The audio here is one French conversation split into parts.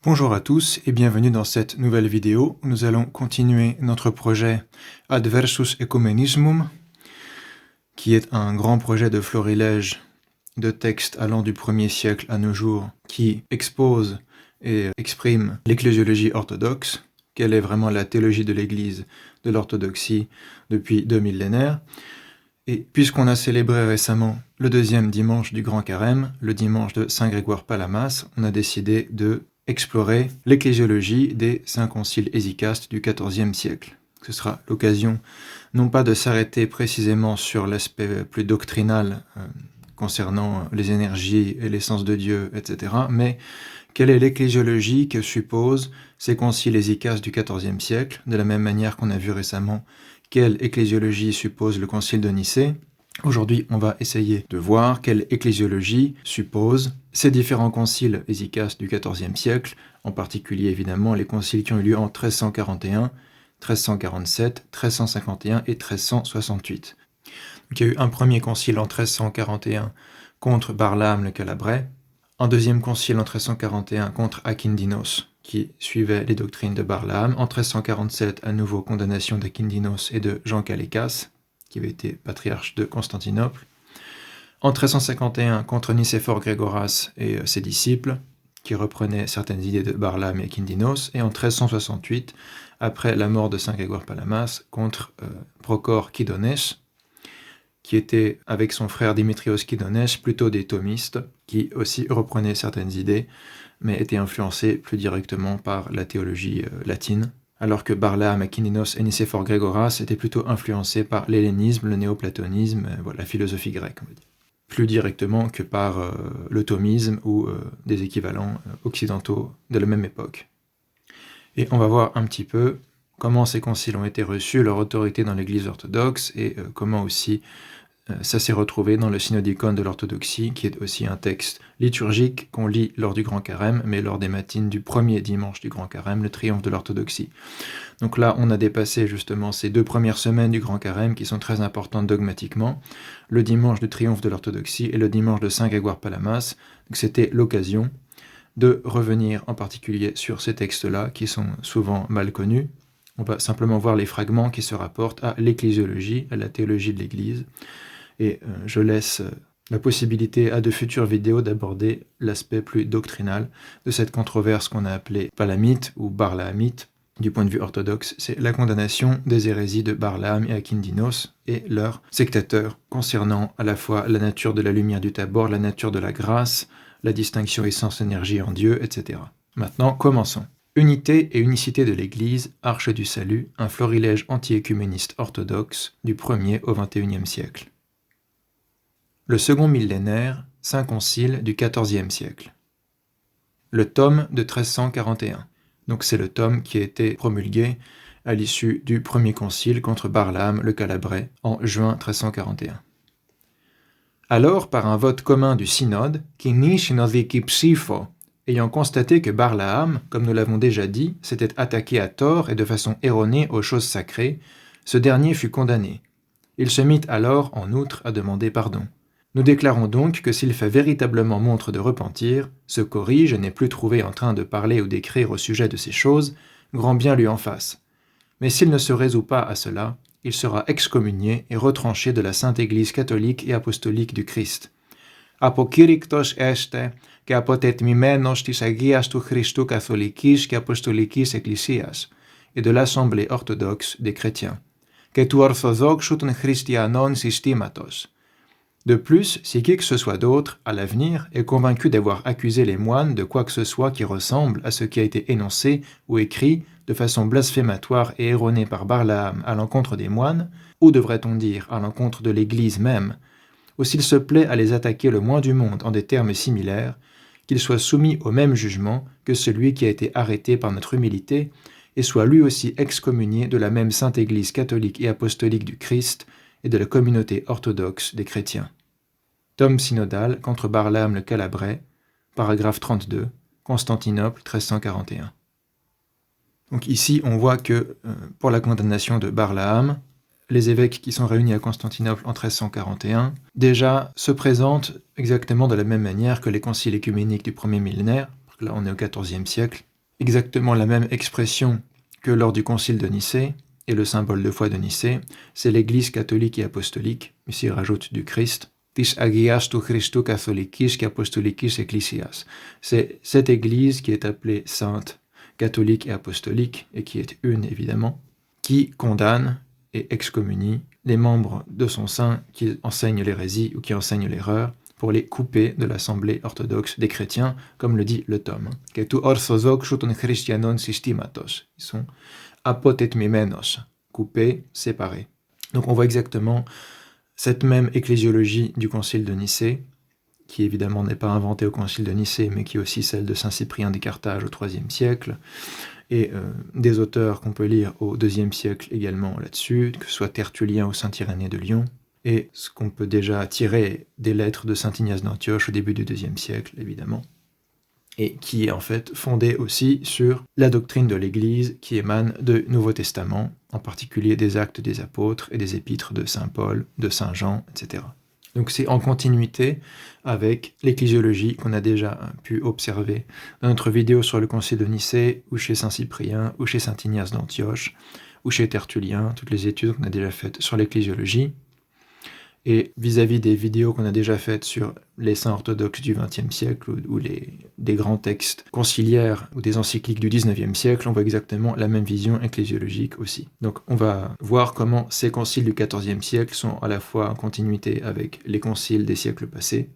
Bonjour à tous et bienvenue dans cette nouvelle vidéo. Nous allons continuer notre projet Adversus Ecumenismum, qui est un grand projet de florilège de textes allant du 1er siècle à nos jours, qui expose et exprime l'ecclésiologie orthodoxe, quelle est vraiment la théologie de l'Église de l'orthodoxie depuis 2 millénaires. Et puisqu'on a célébré récemment le deuxième dimanche du Grand Carême, le dimanche de Saint Grégoire Palamas, on a décidé de explorer l'ecclésiologie des saints conciles hésicastes du XIVe siècle. Ce sera l'occasion non pas de s'arrêter précisément sur l'aspect plus doctrinal concernant les énergies et l'essence de Dieu, etc., mais quelle est l'ecclésiologie que supposent ces conciles hésicastes du XIVe siècle, de la même manière qu'on a vu récemment quelle ecclésiologie suppose le concile de Nicée. Aujourd'hui, on va essayer de voir quelle ecclésiologie suppose ces différents conciles hésicastes du XIVe siècle, en particulier évidemment les conciles qui ont eu lieu en 1341, 1347, 1351 et 1368. Donc, il y a eu un premier concile en 1341 contre Barlaam le Calabrais, un deuxième concile en 1341 contre Akindinos, qui suivait les doctrines de Barlaam, en 1347 à nouveau condamnation d'Akindinos et de Jean Calécas, qui avait été patriarche de Constantinople, en 1351 contre Nicéphore Grégoras et ses disciples, qui reprenaient certaines idées de Barlaam et Akindinos, et en 1368, après la mort de Saint Grégoire Palamas, contre Procore Kidonès, qui était, avec son frère Dimitrios Kidonès, plutôt des thomistes, qui aussi reprenaient certaines idées, mais étaient influencés plus directement par la théologie latine, alors que Barlaam, Akindinos et Nicéphore Grégoras étaient plutôt influencés par l'hellénisme, le néoplatonisme, la philosophie grecque, on va dire. Plus directement que par le thomisme ou des équivalents occidentaux de la même époque. Et on va voir un petit peu comment ces conciles ont été reçus, leur autorité dans l'Église orthodoxe, et comment aussi ça s'est retrouvé dans le Synodicon de l'orthodoxie, qui est aussi un texte liturgique qu'on lit lors du Grand Carême, mais lors des matines du premier dimanche du Grand Carême, le triomphe de l'orthodoxie. Donc là, on a dépassé justement ces 2 premières semaines du Grand Carême, qui sont très importantes dogmatiquement, le dimanche du triomphe de l'orthodoxie et le dimanche de Saint Grégoire Palamas. Donc c'était l'occasion de revenir en particulier sur ces textes-là, qui sont souvent mal connus. On va simplement voir les fragments qui se rapportent à l'ecclésiologie, à la théologie de l'Église. Et je laisse la possibilité à de futures vidéos d'aborder l'aspect plus doctrinal de cette controverse qu'on a appelée palamite ou barlaamite. Du point de vue orthodoxe, c'est la condamnation des hérésies de Barlaam et Akindinos et leurs sectateurs concernant à la fois la nature de la lumière du Tabor, la nature de la grâce, la distinction essence-énergie en Dieu, etc. Maintenant, commençons. Unité et unicité de l'Église, arche du salut, un florilège anti-écuméniste orthodoxe du 1er au 21e siècle. Le second millénaire, Saint Concile du XIVe siècle. Le tome de 1341. Donc c'est le tome qui a été promulgué à l'issue du premier concile contre Barlaam le Calabrais en juin 1341. Alors, par un vote commun du synode, Kini synodiki psypho, ayant constaté que Barlaam, comme nous l'avons déjà dit, s'était attaqué à tort et de façon erronée aux choses sacrées, ce dernier fut condamné. Il se mit alors, en outre, à demander pardon. Nous déclarons donc que s'il fait véritablement montre de repentir, se corrige et n'est plus trouvé en train de parler ou d'écrire au sujet de ces choses, grand bien lui en fasse. Mais s'il ne se résout pas à cela, il sera excommunié et retranché de la Sainte Église catholique et apostolique du Christ. Apokyriktos este και αποτετμημένος της Αγίας του Χριστού καθολικής και αποστολικής Εκκλησίας et de l'Assemblée orthodoxe des chrétiens, και του Ορθοδόξου των Χριστιανών συστήματος. De plus, si qui que ce soit d'autre, à l'avenir, est convaincu d'avoir accusé les moines de quoi que ce soit qui ressemble à ce qui a été énoncé ou écrit de façon blasphématoire et erronée par Barlaam à l'encontre des moines, ou devrait-on dire à l'encontre de l'Église même, ou s'il se plaît à les attaquer le moins du monde en des termes similaires, qu'il soit soumis au même jugement que celui qui a été arrêté par notre humilité, et soit lui aussi excommunié de la même Sainte Église catholique et apostolique du Christ et de la communauté orthodoxe des chrétiens. Tome synodal contre Barlaam le Calabrais, paragraphe 32, Constantinople 1341. Donc ici, on voit que pour la condamnation de Barlaam, les évêques qui sont réunis à Constantinople en 1341 déjà se présentent exactement de la même manière que les conciles écuméniques du premier millénaire. Là, on est au XIVe siècle, exactement la même expression que lors du concile de Nicée, et le symbole de foi de Nicée, c'est l'Église catholique et apostolique, ici il rajoute du Christ, tis agias tu Christou catholicis apostolicis ecclesias. C'est cette Église qui est appelée sainte, catholique et apostolique, et qui est une évidemment, qui condamne et excommunie les membres de son sein qui enseignent l'hérésie ou qui enseignent l'erreur, pour les couper de l'assemblée orthodoxe des chrétiens, comme le dit le tome. Que tu orthodoxou ton christianon systematos. Ils sont apotetmimenos, coupés, séparés. Donc on voit exactement cette même ecclésiologie du concile de Nicée, qui évidemment n'est pas inventée au concile de Nicée, mais qui est aussi celle de saint Cyprien de Carthage au IIIe siècle, et des auteurs qu'on peut lire au IIe siècle également là-dessus, que ce soit Tertullien ou saint Irénée de Lyon, et ce qu'on peut déjà tirer des lettres de saint Ignace d'Antioche au début du IIe siècle, évidemment, et qui est en fait fondée aussi sur la doctrine de l'Église qui émane du Nouveau Testament, en particulier des Actes des Apôtres et des Épîtres de saint Paul, de saint Jean, etc. Donc c'est en continuité avec l'ecclésiologie qu'on a déjà pu observer dans notre vidéo sur le concile de Nicée, ou chez saint Cyprien, ou chez saint Ignace d'Antioche, ou chez Tertullien, toutes les études qu'on a déjà faites sur l'ecclésiologie. Et vis-à-vis des vidéos qu'on a déjà faites sur les saints orthodoxes du XXe siècle ou des grands textes conciliaires ou des encycliques du XIXe siècle, on voit exactement la même vision ecclésiologique aussi. Donc on va voir comment ces conciles du XIVe siècle sont à la fois en continuité avec les conciles des siècles passés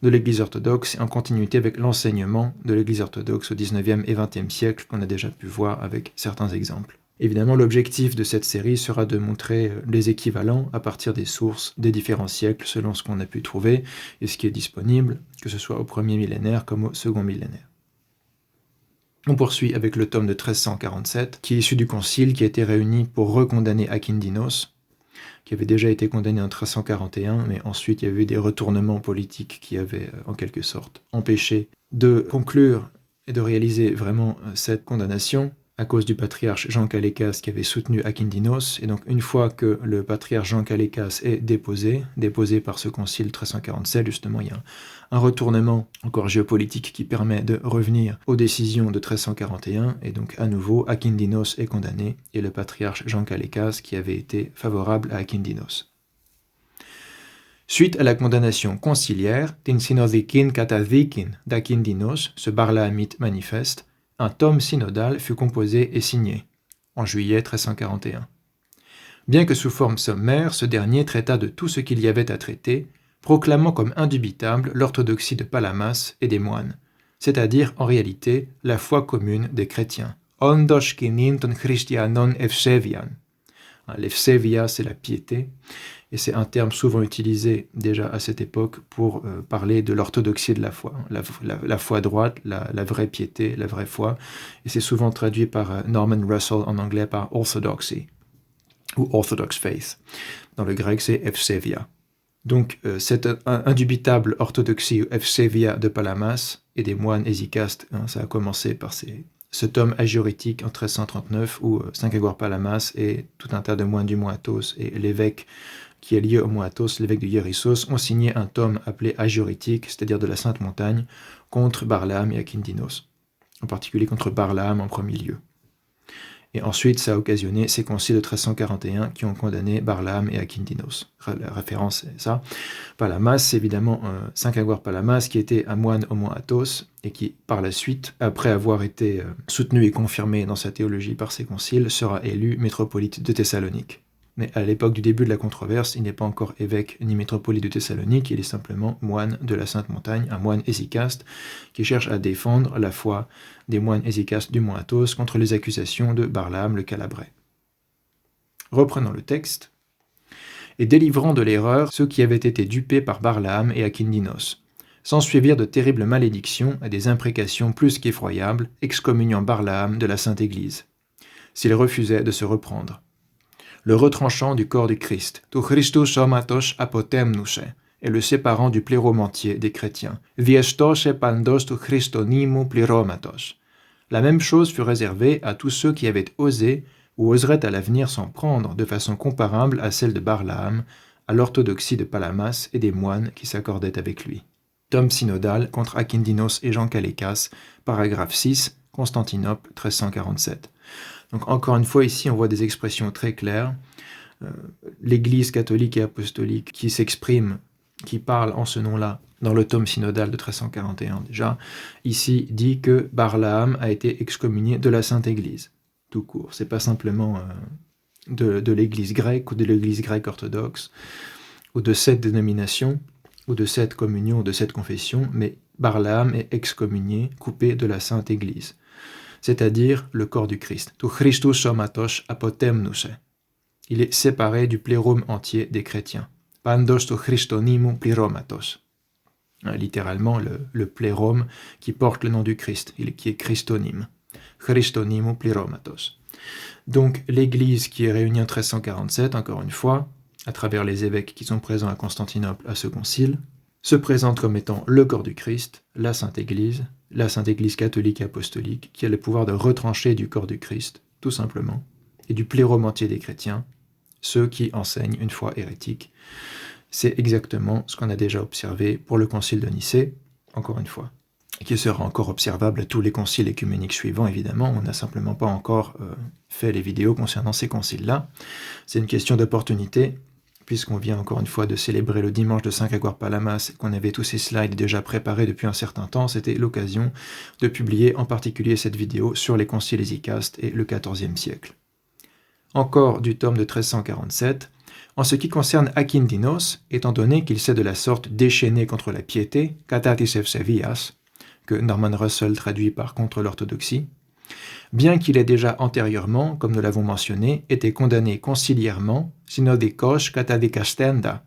de l'Église orthodoxe et en continuité avec l'enseignement de l'Église orthodoxe au XIXe et XXe siècle qu'on a déjà pu voir avec certains exemples. Évidemment, l'objectif de cette série sera de montrer les équivalents à partir des sources des différents siècles selon ce qu'on a pu trouver et ce qui est disponible, que ce soit au premier millénaire comme au second millénaire. On poursuit avec le tome de 1347, qui est issu du concile qui a été réuni pour recondamner Akindinos, qui avait déjà été condamné en 1341, mais ensuite il y avait eu des retournements politiques qui avaient en quelque sorte empêché de conclure et de réaliser vraiment cette condamnation, à cause du patriarche Jean Calécas qui avait soutenu Akindinos. Et donc une fois que le patriarche Jean Calécas est déposé par ce concile 1347, justement il y a un retournement encore géopolitique qui permet de revenir aux décisions de 1341, et donc à nouveau Akindinos est condamné, et le patriarche Jean Calécas qui avait été favorable à Akindinos. Suite à la condamnation conciliaire, tin synodikin katadikin d'Akindinos, ce barlaamite manifeste, un tome synodal fut composé et signé, en juillet 1341. Bien que sous forme sommaire, ce dernier traita de tout ce qu'il y avait à traiter, proclamant comme indubitable l'orthodoxie de Palamas et des moines, c'est-à-dire en réalité la foi commune des chrétiens. Ondos kininton christianon efsevian. L'efsevia, c'est la piété, et c'est un terme souvent utilisé déjà à cette époque pour parler de l'orthodoxie de la foi, la foi droite, la vraie piété, la vraie foi, et c'est souvent traduit par Norman Russell en anglais par orthodoxy, ou orthodox faith. Dans le grec, c'est efsevia. Donc cette indubitable orthodoxie, efsevia de Palamas et des moines hésychastes, ça a commencé par ce tome agiorétique en 1339 où Saint Grégoire Palamas et tout un tas de moines du Moatos et l'évêque qui est lié au Moatos, l'évêque de Hérissos, ont signé un tome appelé agiorétique, c'est-à-dire de la Sainte Montagne, contre Barlaam et Akindinos, en particulier contre Barlaam en premier lieu. Et ensuite, ça a occasionné ces conciles de 1341 qui ont condamné Barlaam et Akindinos. La référence, c'est ça. Palamas, c'est évidemment Saint Grégoire Palamas, qui était un moine au Mont Athos, et qui, par la suite, après avoir été soutenu et confirmé dans sa théologie par ces conciles, sera élu métropolite de Thessalonique. Mais à l'époque du début de la controverse, il n'est pas encore évêque ni métropolite de Thessalonique, il est simplement moine de la Sainte Montagne, un moine hésychaste qui cherche à défendre la foi des moines hésychastes du Mont Athos contre les accusations de Barlaam le Calabrais. Reprenons le texte. Et délivrant de l'erreur ceux qui avaient été dupés par Barlaam et Akindinos. S'ensuivirent de terribles malédictions et des imprécations plus qu'effroyables, excommuniant Barlaam de la Sainte Église, s'il refusait de se reprendre. Le retranchant du corps du Christ, tu Christus somatos apotemnuse, et le séparant du plérum entier des chrétiens, viestose pandos tu Christonimu pléromatos. La même chose fut réservée à tous ceux qui avaient osé ou oseraient à l'avenir s'en prendre de façon comparable à celle de Barlaam, à l'orthodoxie de Palamas et des moines qui s'accordaient avec lui. Tome synodal contre Akindinos et Jean Calécas, paragraphe 6, Constantinople 1347. Donc encore une fois ici on voit des expressions très claires. L'Église catholique et apostolique qui s'exprime, qui parle en ce nom-là dans le tome synodal de 1341 déjà, ici dit que Barlaam a été excommunié de la Sainte Église, tout court. C'est pas simplement de l'Église grecque ou de l'Église grecque orthodoxe, ou de cette dénomination, ou de cette communion, ou de cette confession, mais Barlaam est excommunié, coupé de la Sainte Église, c'est-à-dire le corps du Christ. Tu Christus somatos apotemnuse. Il est séparé du plérome entier des chrétiens. Pandos to Christonimum pliromatos. Littéralement, le plérome qui porte le nom du Christ, qui est Christonime. Christonimum pliromatos. Donc, l'Église qui est réunie en 1347, encore une fois, à travers les évêques qui sont présents à Constantinople à ce concile, se présente comme étant le corps du Christ, la Sainte Église catholique et apostolique, qui a le pouvoir de retrancher du corps du Christ, tout simplement, et du plérome entier des chrétiens, ceux qui enseignent une foi hérétique. C'est exactement ce qu'on a déjà observé pour le concile de Nicée, encore une fois, qui sera encore observable à tous les conciles écuméniques suivants, évidemment. On n'a simplement pas encore fait les vidéos concernant ces conciles-là. C'est une question d'opportunité, puisqu'on vient encore une fois de célébrer le dimanche de Saint Grégoire Palamas, et qu'on avait tous ces slides déjà préparés depuis un certain temps. C'était l'occasion de publier en particulier cette vidéo sur les conciles hésicastes et le XIVe siècle. Encore du tome de 1347, en ce qui concerne Akindinos, étant donné qu'il s'est de la sorte déchaîné contre la piété, katatis evsevias, que Norman Russell traduit par contre l'orthodoxie, bien qu'il ait déjà antérieurement, comme nous l'avons mentionné, été condamné conciliairement, synodikos katadikastenda,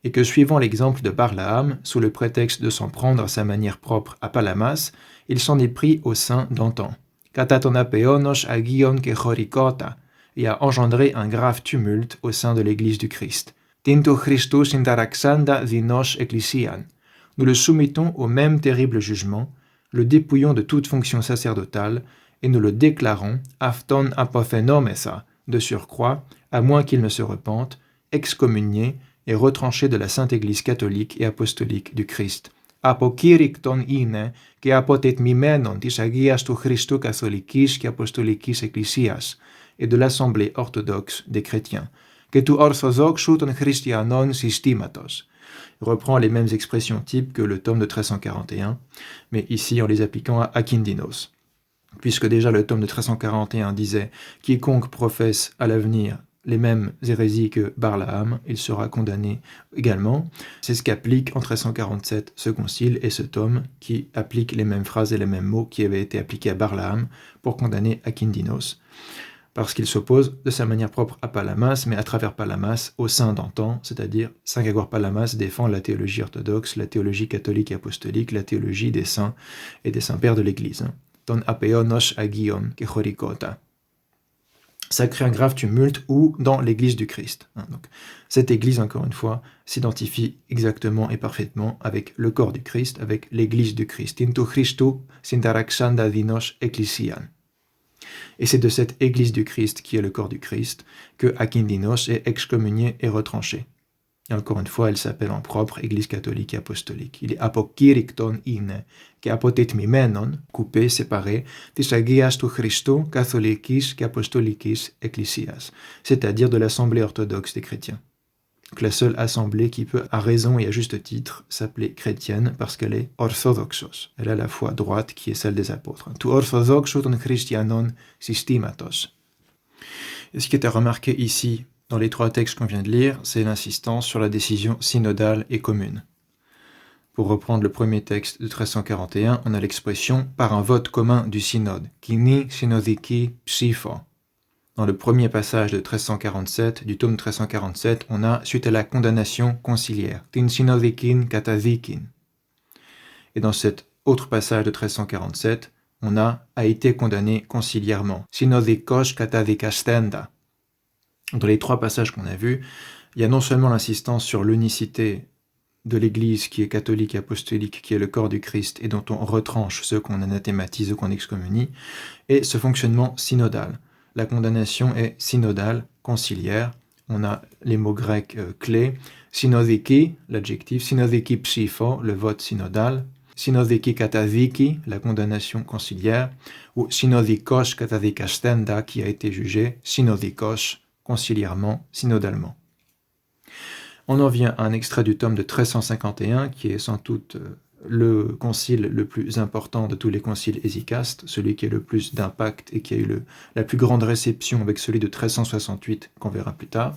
et que suivant l'exemple de Barlaam, sous le prétexte de s'en prendre à sa manière propre à Palamas, il s'en est pris au sein d'antan, katatonapeonos agion kechorikota, et a engendré un grave tumulte au sein de l'Église du Christ. Tinto Christus intaraxanda dinos ecclesian. Nous le soumettons au même terrible jugement, le dépouillons de toute fonction sacerdotale, et nous le déclarons, afton apophénomesa, de surcroît, à moins qu'il ne se repente, excommunié et retranché de la Sainte Église catholique et apostolique du Christ. Apokyrikton ine, que apotet mimenon tis agias tu Christu catholikis que apostolikis ecclesias, et de l'Assemblée orthodoxe des chrétiens, que tu orthodoxu ton Christianon systematos. Il reprend les mêmes expressions types que le tome de 1341, mais ici en les appliquant à Akindinos. Puisque déjà le tome de 1341 disait « Quiconque professe à l'avenir les mêmes hérésies que Barlaam, il sera condamné également ». C'est ce qu'applique en 1347 ce concile et ce tome qui applique les mêmes phrases et les mêmes mots qui avaient été appliqués à Barlaam pour condamner Akindinos, parce qu'il s'oppose de sa manière propre à Palamas, mais à travers Palamas, au sein d'antan, c'est-à-dire Saint Grégoire Palamas défend la théologie orthodoxe, la théologie catholique et apostolique, la théologie des saints et des saints-pères de l'Église. Ton apeonos agion kechorikota. Ça crée un grave tumulte ou dans l'Église du Christ. Donc, cette Église, encore une fois, s'identifie exactement et parfaitement avec le corps du Christ, avec l'Église du Christ. Into Christu sintaraxanda dinos ecclesian. Et c'est de cette Église du Christ, qui est le corps du Christ, que Akindinos est excommunié et retranché. Et encore une fois, elle s'appelle en propre Église catholique et apostolique. Il est apokyrikton ine, que apotet mimenon, coupé, séparé, tis agias tu Christo, catholikis, que apostolikis, ecclesias, c'est-à-dire de l'Assemblée orthodoxe des chrétiens. Donc la seule assemblée qui peut, à raison et à juste titre, s'appeler chrétienne parce qu'elle est orthodoxos. Elle a la foi droite qui est celle des apôtres. Tu orthodoxo ton Christianon systematos. Et ce qui est à remarquer ici, dans les trois textes qu'on vient de lire, c'est l'insistance sur la décision synodale et commune. Pour reprendre le premier texte de 1341, on a l'expression « par un vote commun du synode » « kini synodiki psypho ». Dans le premier passage de 1347, du tome 1347, on a, suite à la condamnation conciliaire, tin synodikin katadikin. Et dans cet autre passage de 1347, on a été condamné conciliairement, synodikos katadikastenda. Dans les trois passages qu'on a vus, il y a non seulement l'insistance sur l'unicité de l'Église qui est catholique et apostolique, qui est le corps du Christ et dont on retranche ceux qu'on anathématise ou qu'on excommunie, et ce fonctionnement synodal. La condamnation est synodale, conciliaire. On a les mots grecs clés. Synodiki, l'adjectif. Synodiki psypho, le vote synodal. synodiki katadiki, la condamnation conciliaire, ou synodikos katadikastenda, qui a été jugé synodikos, conciliairement, synodalement. On en vient à un extrait du tome de 1351, qui est sans doute le concile le plus important de tous les conciles hésicastes, celui qui a le plus d'impact et qui a eu la plus grande réception avec celui de 1368, qu'on verra plus tard.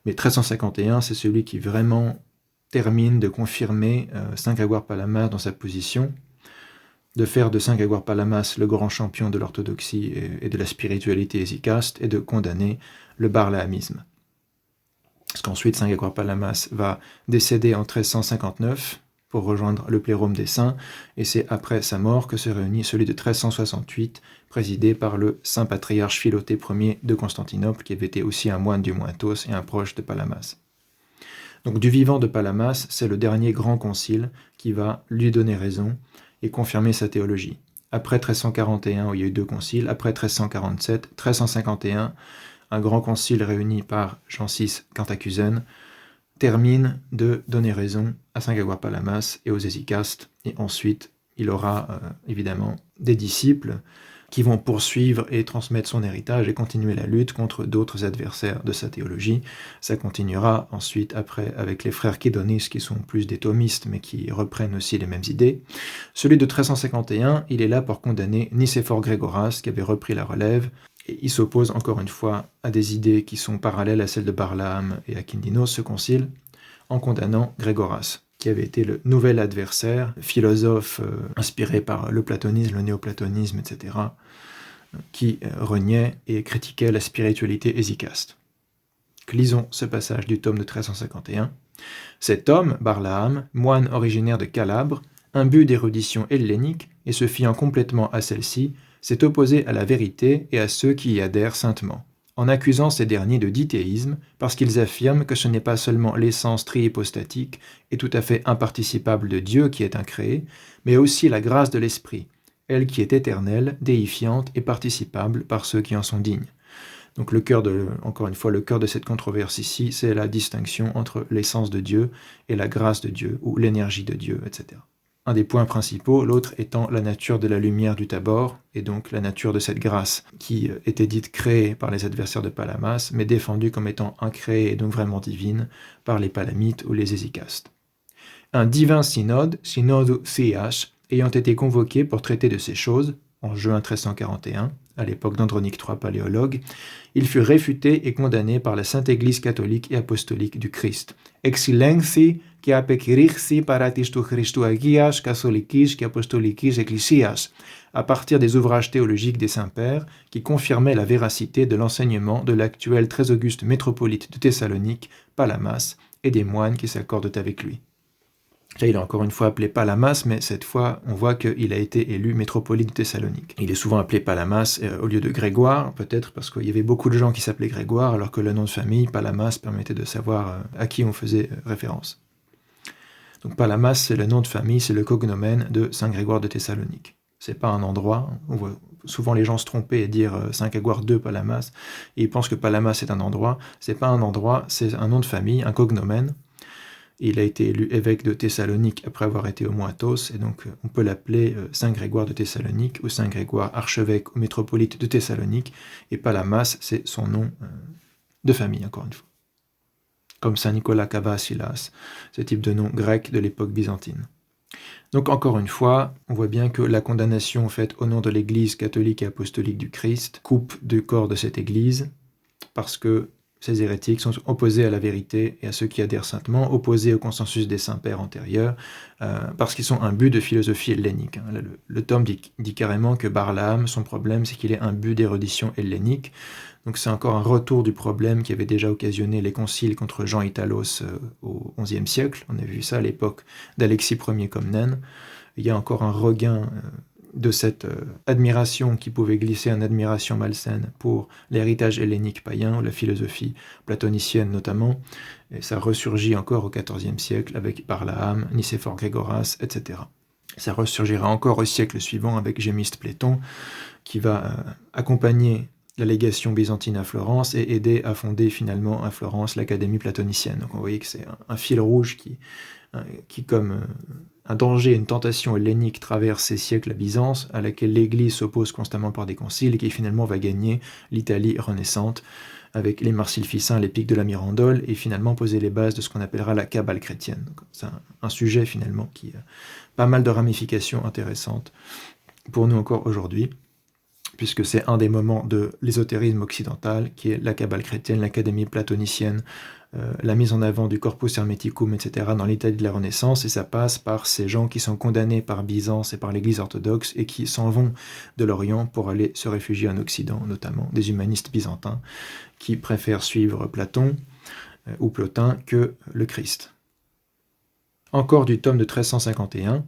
Mais 1351, c'est celui qui vraiment termine de confirmer Saint Grégoire Palamas dans sa position, de faire de Saint Grégoire Palamas le grand champion de l'orthodoxie et de la spiritualité hésicaste, et de condamner le barlahamisme. Parce qu'ensuite, Saint Grégoire Palamas va décéder en 1359 pour rejoindre le Plérum des Saints, et c'est après sa mort que se réunit celui de 1368, présidé par le saint patriarche Philothée Ier de Constantinople, qui avait été aussi un moine du Mointos et un proche de Palamas. Donc du vivant de Palamas, c'est le dernier grand concile qui va lui donner raison et confirmer sa théologie. Après 1341, où il y a eu 2 conciles, après 1347, 1351, un grand concile réuni par Jean VI Cantacuzène termine de donner raison à Saint Grégoire Palamas et aux hésicastes, et ensuite il aura évidemment des disciples qui vont poursuivre et transmettre son héritage et continuer la lutte contre d'autres adversaires de sa théologie. Ça continuera ensuite après avec les frères Kédonis qui sont plus des thomistes mais qui reprennent aussi les mêmes idées. Celui de 1351, il est là pour condamner Nicéphore Grégoras qui avait repris la relève, et il s'oppose encore une fois à des idées qui sont parallèles à celles de Barlaam et Akindinos, ce concile, en condamnant Grégoras, qui avait été le nouvel adversaire, philosophe inspiré par le platonisme, le néoplatonisme, etc., qui reniait et critiquait la spiritualité hésicaste. Lisons ce passage du tome de 1351. Cet homme, Barlaam, moine originaire de Calabre, imbu d'érudition hellénique et se fiant complètement à celle-ci, s'est opposé à la vérité et à ceux qui y adhèrent saintement, en accusant ces derniers de dithéisme, parce qu'ils affirment que ce n'est pas seulement l'essence trihypostatique et tout à fait imparticipable de Dieu qui est incréé, mais aussi la grâce de l'Esprit, elle qui est éternelle, déifiante et participable par ceux qui en sont dignes. Donc encore une fois, le cœur de cette controverse ici, c'est la distinction entre l'essence de Dieu et la grâce de Dieu, ou l'énergie de Dieu, etc. Un des points principaux, l'autre étant la nature de la lumière du Tabor, et donc la nature de cette grâce, qui était dite créée par les adversaires de Palamas, mais défendue comme étant incréée et donc vraiment divine par les Palamites ou les hésicastes. Un divin synode, synode Théas, ayant été convoqué pour traiter de ces choses, en juin 1341, à l'époque d'Andronique III Paléologue, il fut réfuté et condamné par la Sainte Église catholique et apostolique du Christ. Excellency qui apekirixi paratis tu Christuagias, catholikis qui apostolikis ecclesias, à partir des ouvrages théologiques des saints-pères qui confirmaient la véracité de l'enseignement de l'actuel très auguste métropolite de Thessalonique, Palamas, et des moines qui s'accordent avec lui. Là, il est encore une fois appelé Palamas, mais cette fois, on voit qu'il a été élu métropolite de Thessalonique. Il est souvent appelé Palamas au lieu de Grégoire, peut-être parce qu'il y avait beaucoup de gens qui s'appelaient Grégoire, alors que le nom de famille, Palamas, permettait de savoir à qui on faisait référence. Donc Palamas, c'est le nom de famille, c'est le cognomène de Saint Grégoire de Thessalonique. C'est pas un endroit, on voit souvent les gens se tromper et dire Saint Grégoire de Palamas, et ils pensent que Palamas est un endroit. C'est pas un endroit, c'est un nom de famille, un cognomène. Il a été élu évêque de Thessalonique après avoir été au Mointos, et donc on peut l'appeler Saint Grégoire de Thessalonique ou Saint Grégoire archevêque ou métropolite de Thessalonique, et Palamas, c'est son nom de famille, encore une fois. Comme Saint Nicolas Kavasilas, ce type de nom grec de l'époque byzantine. Donc encore une fois, on voit bien que la condamnation faite au nom de l'Église catholique et apostolique du Christ coupe du corps de cette Église, parce que ces hérétiques sont opposés à la vérité et à ceux qui adhèrent saintement, opposés au consensus des saints-pères antérieurs, parce qu'ils sont imbus de philosophie hellénique. Le tome dit carrément que Barlaam, son problème, c'est qu'il est imbu d'érudition hellénique. Donc c'est encore un retour du problème qui avait déjà occasionné les conciles contre Jean Italos au XIe siècle. On a vu ça à l'époque d'Alexis Ier Comnène. Il y a encore un regain de cette admiration qui pouvait glisser en admiration malsaine pour l'héritage hellénique païen, ou la philosophie platonicienne notamment, et ça ressurgit encore au XIVe siècle avec Barlaam, Nicéphore Grégoras, etc. Ça ressurgira encore au siècle suivant avec Gémiste Pléton, qui va accompagner la légation byzantine à Florence et aider à fonder finalement à Florence l'Académie platonicienne. Donc on voyait que c'est un fil rouge qui comme un danger, une tentation hellénique traverse ces siècles à Byzance, à laquelle l'Église s'oppose constamment par des conciles et qui finalement va gagner l'Italie renaissante avec les Marsilles-Ficins, les pics de la Mirandole, et finalement poser les bases de ce qu'on appellera la Kabbale chrétienne. C'est un sujet finalement qui a pas mal de ramifications intéressantes pour nous encore aujourd'hui, puisque c'est un des moments de l'ésotérisme occidental, qui est la Kabbale chrétienne, l'Académie platonicienne, la mise en avant du Corpus Hermeticum, etc., dans l'Italie de la Renaissance, et ça passe par ces gens qui sont condamnés par Byzance et par l'Église orthodoxe, et qui s'en vont de l'Orient pour aller se réfugier en Occident, notamment des humanistes byzantins, qui préfèrent suivre Platon ou Plotin que le Christ. Encore du tome de 1351,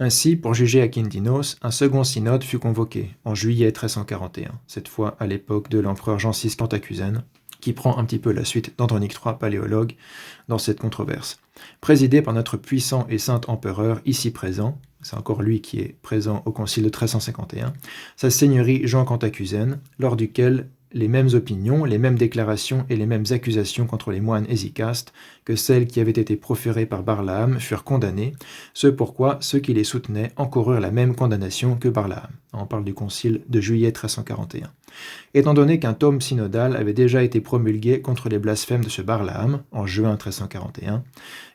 ainsi, pour juger Akindinos, un second synode fut convoqué en juillet 1341, cette fois à l'époque de l'empereur Jean VI Cantacuzène, qui prend un petit peu la suite d'Andronique III Paléologue dans cette controverse. Présidé par notre puissant et saint empereur ici présent, c'est encore lui qui est présent au concile de 1351, sa seigneurie Jean Cantacuzène, lors duquel les mêmes opinions, les mêmes déclarations et les mêmes accusations contre les moines hésicastes que celles qui avaient été proférées par Barlaam furent condamnées, ce pourquoi ceux qui les soutenaient encoururent la même condamnation que Barlaam. On parle du concile de juillet 1341. Étant donné qu'un tome synodal avait déjà été promulgué contre les blasphèmes de ce Barlaam en juin 1341,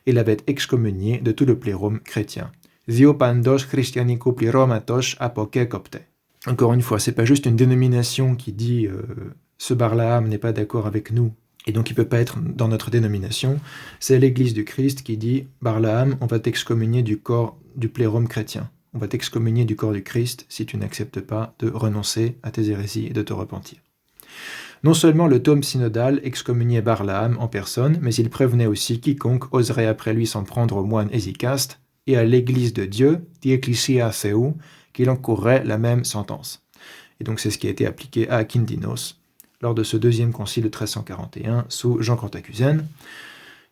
et l'avait excommunié de tout le plérome chrétien. Ziopandos Christianico pliromatos apoke copte. Encore une fois, c'est pas juste une dénomination qui dit ce Barlaam n'est pas d'accord avec nous et donc il peut pas être dans notre dénomination. C'est l'Église du Christ qui dit Barlaam, on va t'excommunier du corps du plérome chrétien. On va t'excommunier du corps du Christ si tu n'acceptes pas de renoncer à tes hérésies et de te repentir. Non seulement le tome synodal excommuniait Barlaam en personne, mais il prévenait aussi quiconque oserait après lui s'en prendre aux moines hésicastes et à l'Église de Dieu, die Ecclesia Seu, qu'il encourrait la même sentence. Et donc c'est ce qui a été appliqué à Akindinos lors de ce deuxième concile de 1341 sous Jean Cantacuzène.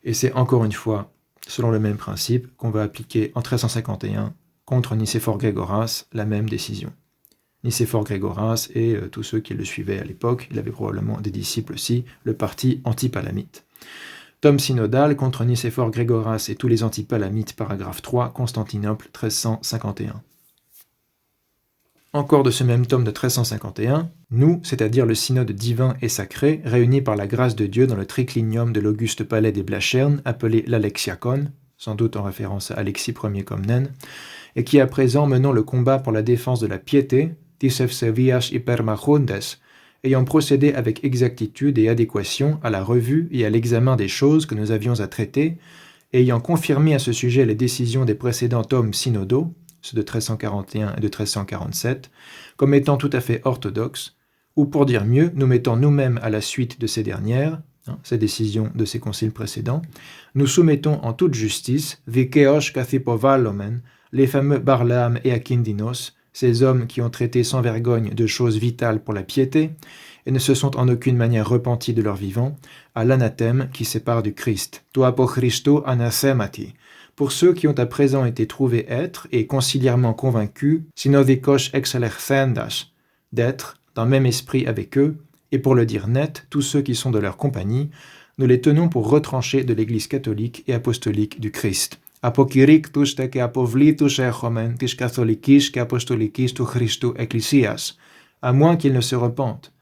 Et c'est encore une fois, selon le même principe, qu'on va appliquer en 1351 contre Nicéphore Grégoras la même décision. Nicéphore Grégoras et tous ceux qui le suivaient à l'époque, il avait probablement des disciples aussi, le parti antipalamite. Tome synodal contre Nicéphore Grégoras et tous les antipalamites, paragraphe 3, Constantinople 1351. Encore de ce même tome de 1351, nous, c'est-à-dire le synode divin et sacré, réunis par la grâce de Dieu dans le triclinium de l'auguste palais des Blachern, appelé l'Alexiakon, sans doute en référence à Alexis Ier Comnène, et qui à présent menons le combat pour la défense de la piété, tisefsevias hypermachondes, ayant procédé avec exactitude et adéquation à la revue et à l'examen des choses que nous avions à traiter, et ayant confirmé à ce sujet les décisions des précédents tomes synodaux, ceux de 1341 et de 1347, comme étant tout à fait orthodoxes, ou pour dire mieux, nous mettant nous-mêmes à la suite de ces dernières, ces décisions de ces conciles précédents, nous soumettons en toute justice, vikeos kathipovalomen, les fameux Barlaam et Akindinos, ces hommes qui ont traité sans vergogne de choses vitales pour la piété, et ne se sont en aucune manière repentis de leur vivant, à l'anathème qui sépare du Christ. To apo Christo anathemati. Pour ceux qui ont à présent été trouvés être et conciliairement convaincus, synodikos exalerthendas, d'être d'un même esprit avec eux, et pour le dire net, tous ceux qui sont de leur compagnie, nous les tenons pour retranchés de l'Église catholique et apostolique du Christ. Apokyrictus te και αποβλήτους έχομεν της καθολικής και αποστολικής του Christu Ecclesias, à moins qu'ils ne se repentent,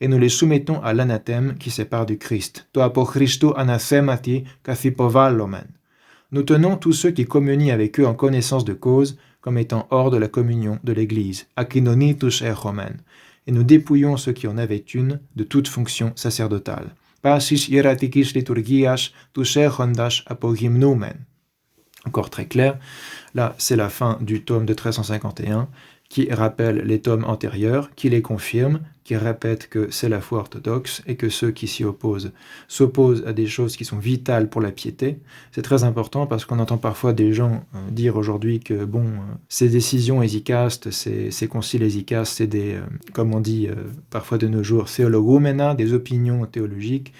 et nous les soumettons à l'anathème qui sépare du Christ. To apo Christu anathemati kathipovalomen. Nous tenons tous ceux qui communient avec eux en connaissance de cause comme étant hors de la communion de l'Église, akinonitus echomen, et nous dépouillons ceux qui en avaient une de toute fonction sacerdotale. Pasis hieratikis liturgias tus echondas apogymnoumen. Encore très clair, là c'est la fin du tome de 1351 qui rappelle les tomes antérieurs, qui les confirme, qui répète que c'est la foi orthodoxe et que ceux qui s'y opposent s'opposent à des choses qui sont vitales pour la piété. C'est très important parce qu'on entend parfois des gens dire aujourd'hui que ces décisions hésicastes, ces conciles hésicastes, c'est des, comme on dit parfois de nos jours, theologumena, des opinions théologiques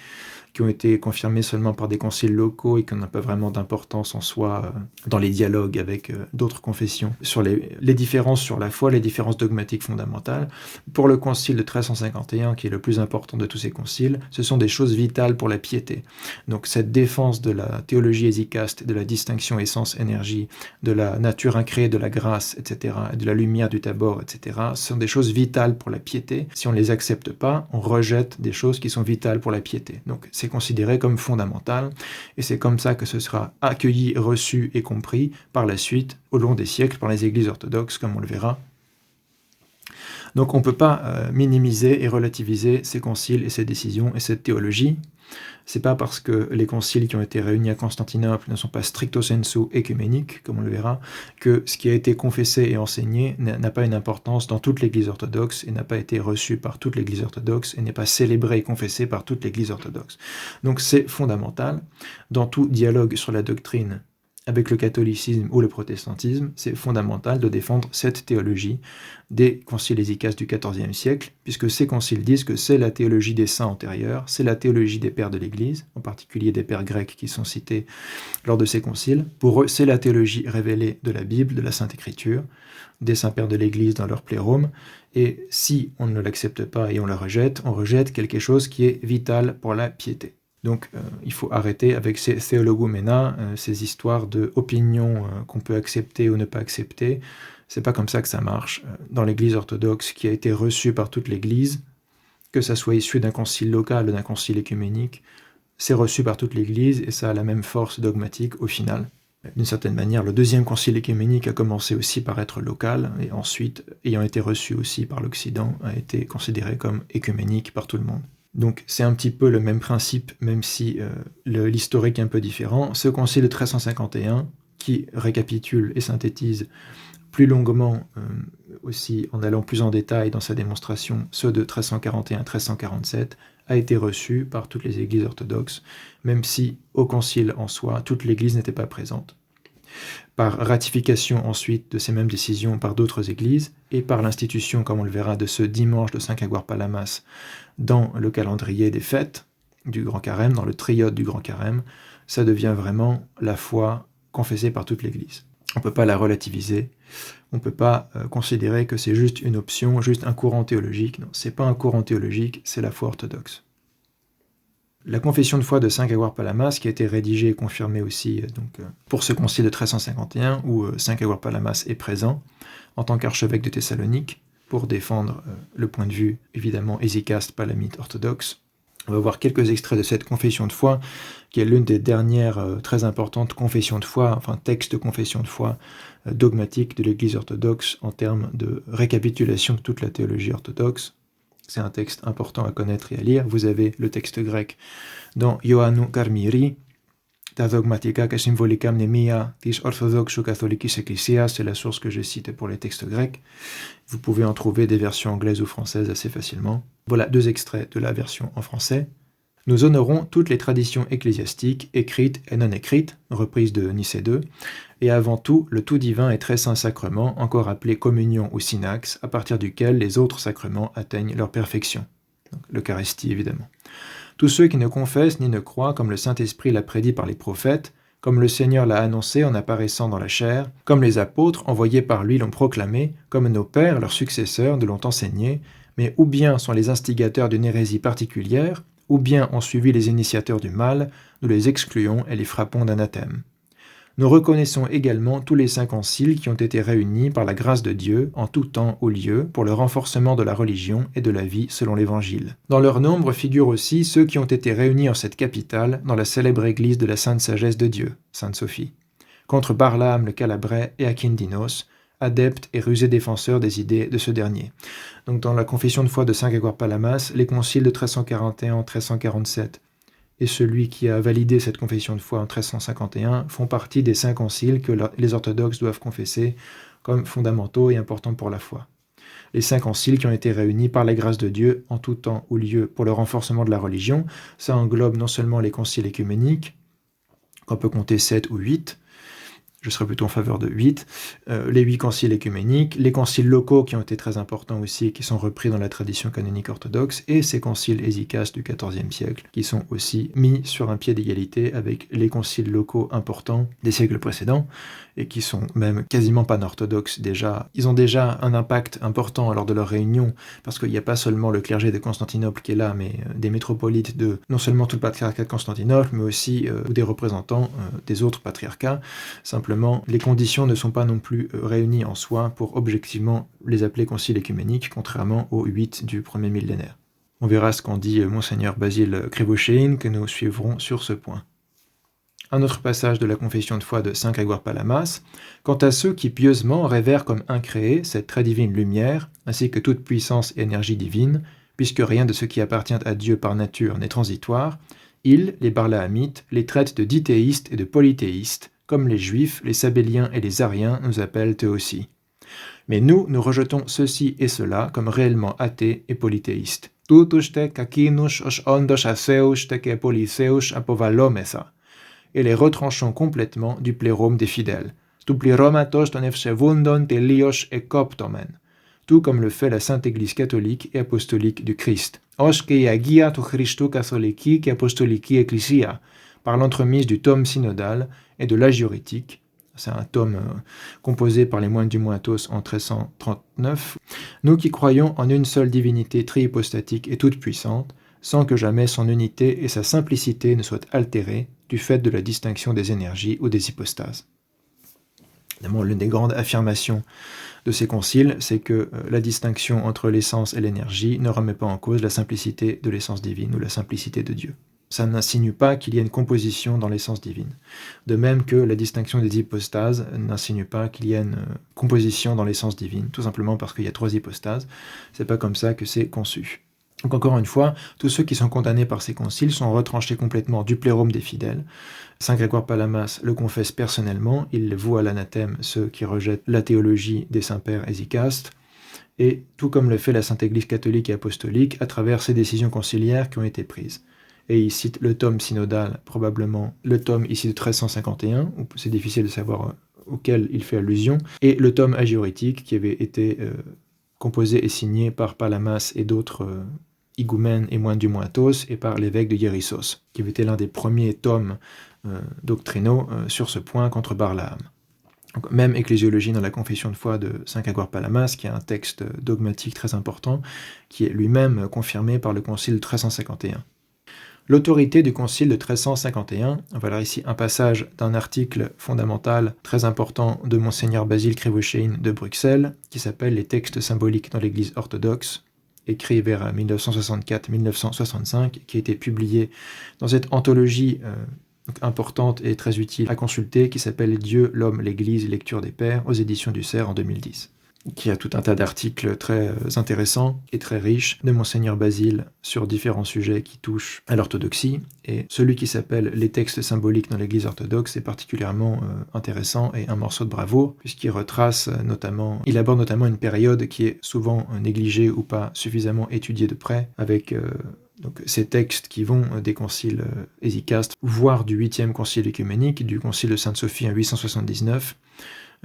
qui ont été confirmés seulement par des conciles locaux et qui n'ont pas vraiment d'importance en soi dans les dialogues avec d'autres confessions, sur les différences sur la foi, les différences dogmatiques fondamentales. Pour le concile de 1351, qui est le plus important de tous ces conciles, ce sont des choses vitales pour la piété. Donc cette défense de la théologie hésicaste, de la distinction essence-énergie, de la nature incréée, de la grâce, etc., et de la lumière du Tabor, etc., ce sont des choses vitales pour la piété. Si on ne les accepte pas, on rejette des choses qui sont vitales pour la piété. Donc c'est considéré comme fondamental, et c'est comme ça que ce sera accueilli, reçu et compris par la suite, au long des siècles, par les églises orthodoxes, comme on le verra. Donc on ne peut pas minimiser et relativiser ces conciles et ces décisions et cette théologie. C'est pas parce que les conciles qui ont été réunis à Constantinople ne sont pas stricto sensu œcuméniques, comme on le verra, que ce qui a été confessé et enseigné n'a pas une importance dans toute l'Église orthodoxe et n'a pas été reçu par toute l'Église orthodoxe et n'est pas célébré et confessé par toute l'Église orthodoxe. Donc c'est fondamental. Dans tout dialogue sur la doctrine avec le catholicisme ou le protestantisme, c'est fondamental de défendre cette théologie des conciles hésicaces du XIVe siècle, puisque ces conciles disent que c'est la théologie des saints antérieurs, c'est la théologie des pères de l'Église, en particulier des pères grecs qui sont cités lors de ces conciles. Pour eux, c'est la théologie révélée de la Bible, de la Sainte Écriture, des saints pères de l'Église dans leur plérôme, et si on ne l'accepte pas et on la rejette, on rejette quelque chose qui est vital pour la piété. Donc il faut arrêter avec ces théologoumena, ces histoires d'opinions qu'on peut accepter ou ne pas accepter. C'est pas comme ça que ça marche. Dans l'Église orthodoxe, qui a été reçue par toute l'Église, que ça soit issu d'un concile local ou d'un concile écuménique, c'est reçu par toute l'Église et ça a la même force dogmatique au final. D'une certaine manière, le deuxième concile écuménique a commencé aussi par être local et ensuite, ayant été reçu aussi par l'Occident, a été considéré comme écuménique par tout le monde. Donc c'est un petit peu le même principe, même si l'historique est un peu différent. Ce concile de 1351, qui récapitule et synthétise plus longuement, aussi en allant plus en détail dans sa démonstration, ceux de 1341-1347, a été reçu par toutes les églises orthodoxes, même si au concile en soi, toute l'église n'était pas présente. Par ratification ensuite de ces mêmes décisions par d'autres églises, et par l'institution, comme on le verra, de ce dimanche de Saint Grégoire Palamas dans le calendrier des fêtes du Grand Carême, dans le triode du Grand Carême, ça devient vraiment la foi confessée par toute l'Église. On ne peut pas la relativiser, on ne peut pas considérer que c'est juste une option, juste un courant théologique. Non, c'est pas un courant théologique, c'est la foi orthodoxe. La confession de foi de Saint Grégoire Palamas, qui a été rédigée et confirmée aussi pour ce concile de 1351, où Saint Grégoire Palamas est présent en tant qu'archevêque de Thessalonique, pour défendre le point de vue évidemment hésicaste, palamite, orthodoxe. On va voir quelques extraits de cette confession de foi, qui est l'une des dernières très importantes confessions de foi, enfin texte de confession de foi dogmatique de l'Église orthodoxe en termes de récapitulation de toute la théologie orthodoxe. C'est un texte important à connaître et à lire. Vous avez le texte grec dans Ioannou Karmiri, Ta dogmatika και συμβολικά μνημεία της Ορθοδόξου Καθολικής Εκκλησίας, c'est la source que j'ai citée pour les textes grecs. Vous pouvez en trouver des versions anglaises ou françaises assez facilement. Voilà 2 extraits de la version en français. Nous honorons toutes les traditions ecclésiastiques, écrites et non écrites, reprise de Nicée II, et avant tout le tout divin et très saint sacrement, encore appelé communion ou synax, à partir duquel les autres sacrements atteignent leur perfection. L'Eucharistie évidemment. Tous ceux qui ne confessent ni ne croient, comme le Saint-Esprit l'a prédit par les prophètes, comme le Seigneur l'a annoncé en apparaissant dans la chair, comme les apôtres envoyés par lui l'ont proclamé, comme nos pères, leurs successeurs, nous l'ont enseigné, mais ou bien sont les instigateurs d'une hérésie particulière, ou bien ont suivi les initiateurs du mal, nous les excluons et les frappons d'anathème. Nous reconnaissons également tous les 5 conciles qui ont été réunis par la grâce de Dieu en tout temps ou lieu pour le renforcement de la religion et de la vie selon l'Évangile. Dans leur nombre figurent aussi ceux qui ont été réunis en cette capitale dans la célèbre église de la Sainte Sagesse de Dieu, Sainte Sophie, contre Barlaam le Calabrais et Akindinos, adeptes et rusés défenseurs des idées de ce dernier. Donc dans la confession de foi de Saint Grégoire Palamas, les conciles de 1341-1347 et celui qui a validé cette confession de foi en 1351 font partie des 5 conciles que les orthodoxes doivent confesser comme fondamentaux et importants pour la foi. Les 5 conciles qui ont été réunis par la grâce de Dieu en tout temps ou lieu pour le renforcement de la religion, ça englobe non seulement les conciles écuméniques, qu'on peut compter 7 ou 8, je serais plutôt en faveur de 8, les 8 conciles écuméniques, les conciles locaux qui ont été très importants aussi, qui sont repris dans la tradition canonique orthodoxe, et ces conciles hésicastes du XIVe siècle, qui sont aussi mis sur un pied d'égalité avec les conciles locaux importants des siècles précédents, et qui sont même quasiment pan-orthodoxes déjà. Ils ont déjà un impact important lors de leur réunion, parce qu'il n'y a pas seulement le clergé de Constantinople qui est là, mais des métropolites de non seulement tout le patriarcat de Constantinople, mais aussi des représentants des autres patriarcats. Simplement, les conditions ne sont pas non plus réunies en soi pour objectivement les appeler conciles écuméniques, contrairement aux 8 du premier millénaire. On verra ce qu'en dit Monseigneur Basile Krivoshein, que nous suivrons sur ce point. Un autre passage de la confession de foi de saint Grégoire Palamas. Quant à ceux qui pieusement révèrent comme incréés cette très divine lumière, ainsi que toute puissance et énergie divine, puisque rien de ce qui appartient à Dieu par nature n'est transitoire, ils, les Barlaamites, les traitent de dithéistes et de polythéistes, comme les Juifs, les Sabéliens et les Ariens nous appellent eux aussi. Mais nous rejetons ceci et cela comme réellement athées et polythéistes. Et les retranchons complètement du plérome des fidèles. Tout comme le fait la Sainte Église catholique et apostolique du Christ. Par l'entremise du tome synodal et de l'agiorétique. C'est un tome composé par les moines du Mointos en 1339. Nous qui croyons en une seule divinité trihypostatique et toute puissante, sans que jamais son unité et sa simplicité ne soient altérées du fait de la distinction des énergies ou des hypostases. Évidemment, l'une des grandes affirmations de ces conciles, c'est que la distinction entre l'essence et l'énergie ne remet pas en cause la simplicité de l'essence divine ou la simplicité de Dieu. Ça n'insinue pas qu'il y ait une composition dans l'essence divine. De même que la distinction des hypostases n'insinue pas qu'il y ait une composition dans l'essence divine, tout simplement parce qu'il y a 3 hypostases. C'est pas comme ça que c'est conçu. Donc encore une fois, tous ceux qui sont condamnés par ces conciles sont retranchés complètement du plérome des fidèles. Saint Grégoire Palamas le confesse personnellement, il voue à l'anathème ceux qui rejettent la théologie des saints-pères hésicastes, et tout comme le fait la Sainte Église catholique et apostolique à travers ces décisions conciliaires qui ont été prises. Et il cite le tome synodal, probablement le tome ici de 1351, c'est difficile de savoir auquel il fait allusion, et le tome agiorétique qui avait été composé et signé par Palamas et d'autres higoumènes et moines du Mointos et par l'évêque de Hérissos, qui avait été l'un des premiers tomes doctrinaux sur ce point contre Barlaam. Donc, même ecclésiologie dans la confession de foi de saint Grégoire Palamas, qui est un texte dogmatique très important, qui est lui-même confirmé par le concile de 1351. L'autorité du concile de 1351, voilà ici un passage d'un article fondamental très important de Monseigneur Basile Krivoshein de Bruxelles, qui s'appelle « Les textes symboliques dans l'Église orthodoxe », écrit vers 1964-1965, qui a été publié dans cette anthologie importante et très utile à consulter, qui s'appelle « Dieu, l'homme, l'Église, lecture des pères » aux éditions du Cerf en 2010. Qui a tout un tas d'articles très intéressants et très riches de Monseigneur Basile sur différents sujets qui touchent à l'orthodoxie. Et celui qui s'appelle « Les textes symboliques dans l'Église orthodoxe » est particulièrement intéressant et un morceau de bravoure, puisqu'il retrace notamment, il aborde notamment une période qui est souvent négligée ou pas suffisamment étudiée de près, avec donc ces textes qui vont des conciles hésicastes, voire du 8e concile œcuménique, du concile de Sainte-Sophie en 879,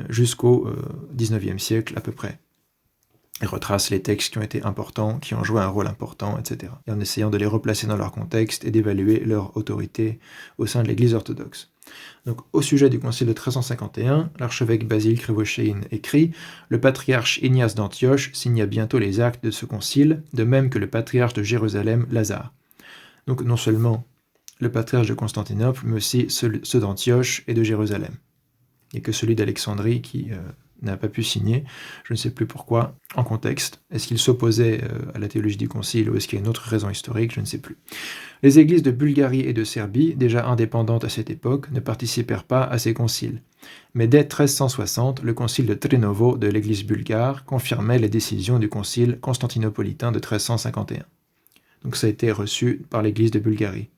jusqu'au XIXe siècle à peu près. Il retrace les textes qui ont été importants, qui ont joué un rôle important, etc. Et en essayant de les replacer dans leur contexte et d'évaluer leur autorité au sein de l'Église orthodoxe. Donc, au sujet du concile de 1351, l'archevêque Basile Krivoshein écrit « Le patriarche Ignace d'Antioche signa bientôt les actes de ce concile, de même que le patriarche de Jérusalem, Lazare. » Donc non seulement le patriarche de Constantinople, mais aussi ceux d'Antioche et de Jérusalem. Et que celui d'Alexandrie qui n'a pas pu signer, je ne sais plus pourquoi, en contexte. Est-ce qu'il s'opposait à la théologie du concile ou est-ce qu'il y a une autre raison historique, je ne sais plus. Les églises de Bulgarie et de Serbie, déjà indépendantes à cette époque, ne participèrent pas à ces conciles. Mais dès 1360, le concile de Trenovo de l'église bulgare confirmait les décisions du concile constantinopolitain de 1351. Donc ça a été reçu par l'église de Bulgarie.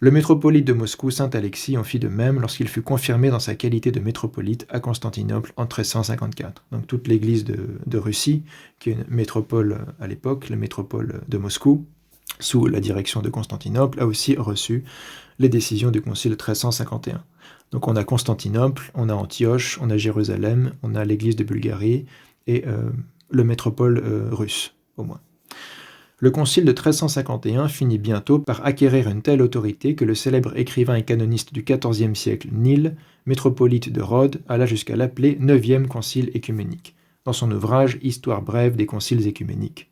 Le métropolite de Moscou, saint Alexis, en fit de même lorsqu'il fut confirmé dans sa qualité de métropolite à Constantinople en 1354. Donc toute l'église de Russie, qui est une métropole à l'époque, la métropole de Moscou, sous la direction de Constantinople, a aussi reçu les décisions du concile de 1351. Donc on a Constantinople, on a Antioche, on a Jérusalem, on a l'église de Bulgarie et le métropole russe, au moins. Le concile de 1351 finit bientôt par acquérir une telle autorité que le célèbre écrivain et canoniste du XIVe siècle, Nil, métropolite de Rhodes, alla jusqu'à l'appeler 9e concile écuménique, dans son ouvrage Histoire brève des conciles écuméniques.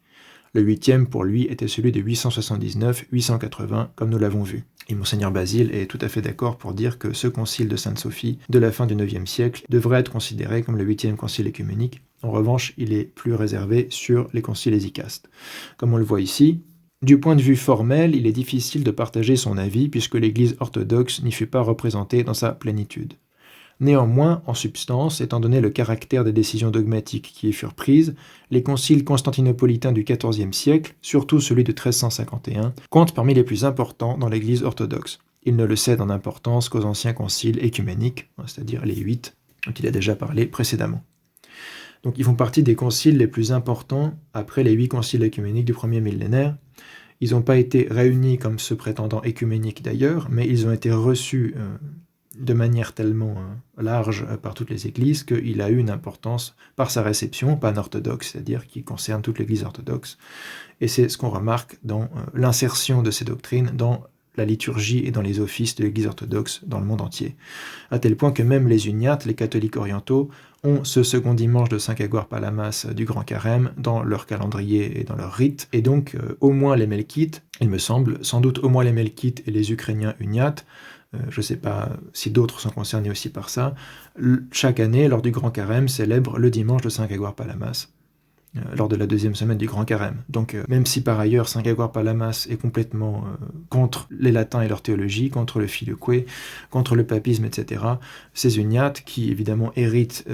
Le 8e, pour lui, était celui de 879-880, comme nous l'avons vu. Et Monseigneur Basile est tout à fait d'accord pour dire que ce concile de Sainte-Sophie de la fin du IXe siècle devrait être considéré comme le 8e concile écuménique. En revanche, il est plus réservé sur les conciles hésicastes. Comme on le voit ici, du point de vue formel, il est difficile de partager son avis puisque l'Église orthodoxe n'y fut pas représentée dans sa plénitude. Néanmoins, en substance, étant donné le caractère des décisions dogmatiques qui y furent prises, les conciles constantinopolitains du XIVe siècle, surtout celui de 1351, comptent parmi les plus importants dans l'Église orthodoxe. Il ne le cède en importance qu'aux anciens conciles écuméniques, c'est-à-dire les 8 dont il a déjà parlé précédemment. Donc ils font partie des conciles les plus importants après les 8 conciles écuméniques du premier millénaire. Ils n'ont pas été réunis comme se prétendant écuméniques d'ailleurs, mais ils ont été reçus de manière tellement large par toutes les églises qu'il a eu une importance par sa réception pan-orthodoxe, c'est-à-dire qui concerne toute l'église orthodoxe. Et c'est ce qu'on remarque dans l'insertion de ces doctrines dans la liturgie et dans les offices de l'église orthodoxe dans le monde entier. À tel point que même les uniates, les catholiques orientaux, ont ce second dimanche de Saint Grégoire Palamas du Grand Carême dans leur calendrier et dans leur rite. Et donc, au moins les Melkites, il me semble, sans doute au moins les Melkites et les Ukrainiens uniates, je ne sais pas si d'autres sont concernés aussi par ça, chaque année, lors du Grand Carême, célèbre le dimanche de Saint Grégoire Palamas, lors de la 2e semaine du Grand Carême. Donc, même si par ailleurs Saint Grégoire Palamas est complètement contre les latins et leur théologie, contre le filioque, contre le papisme, etc., ces uniates, qui évidemment héritent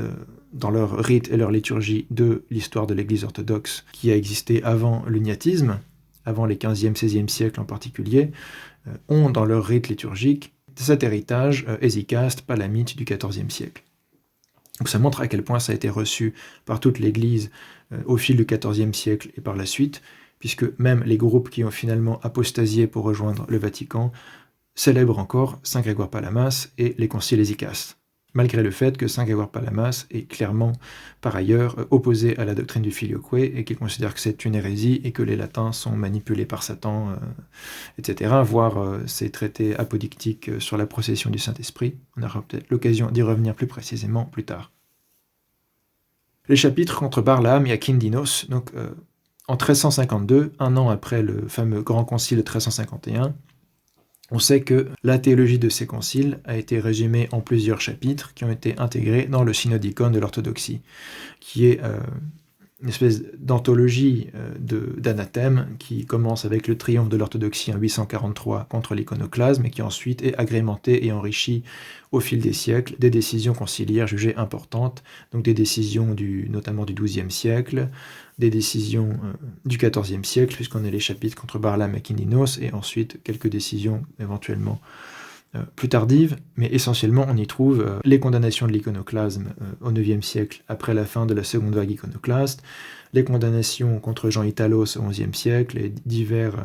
dans leur rite et leur liturgie de l'histoire de l'Église orthodoxe qui a existé avant l'uniatisme, avant les 15e, 16e siècles en particulier, ont dans leur rite liturgique cet héritage hésicaste, palamite du XIVe siècle. Donc ça montre à quel point ça a été reçu par toute l'Église au fil du XIVe siècle et par la suite, puisque même les groupes qui ont finalement apostasié pour rejoindre le Vatican célèbrent encore Saint Grégoire Palamas et les conciles hésicastes, malgré le fait que Saint Grégoire Palamas est clairement, par ailleurs, opposé à la doctrine du filioque et qu'il considère que c'est une hérésie et que les latins sont manipulés par Satan, etc., voire ses traités apodictiques sur la procession du Saint-Esprit. On aura peut-être l'occasion d'y revenir plus précisément plus tard. Les chapitres contre Barlaam et Akindinos, donc en 1352, un an après le fameux Grand Concile de 1351, on sait que la théologie de ces conciles a été résumée en plusieurs chapitres qui ont été intégrés dans le Synodicon de l'orthodoxie, qui est une espèce d'anthologie d'anathèmes qui commence avec le triomphe de l'orthodoxie en 843 contre l'iconoclasme et qui ensuite est agrémenté et enrichi au fil des siècles des décisions conciliaires jugées importantes, donc des décisions notamment du XIIe siècle, des décisions du XIVe siècle, puisqu'on a les chapitres contre Barlaam et Akindinos, et ensuite quelques décisions éventuellement plus tardives, mais essentiellement on y trouve les condamnations de l'iconoclasme au IXe siècle, après la fin de la seconde vague iconoclaste, les condamnations contre Jean Italos au XIe siècle, et divers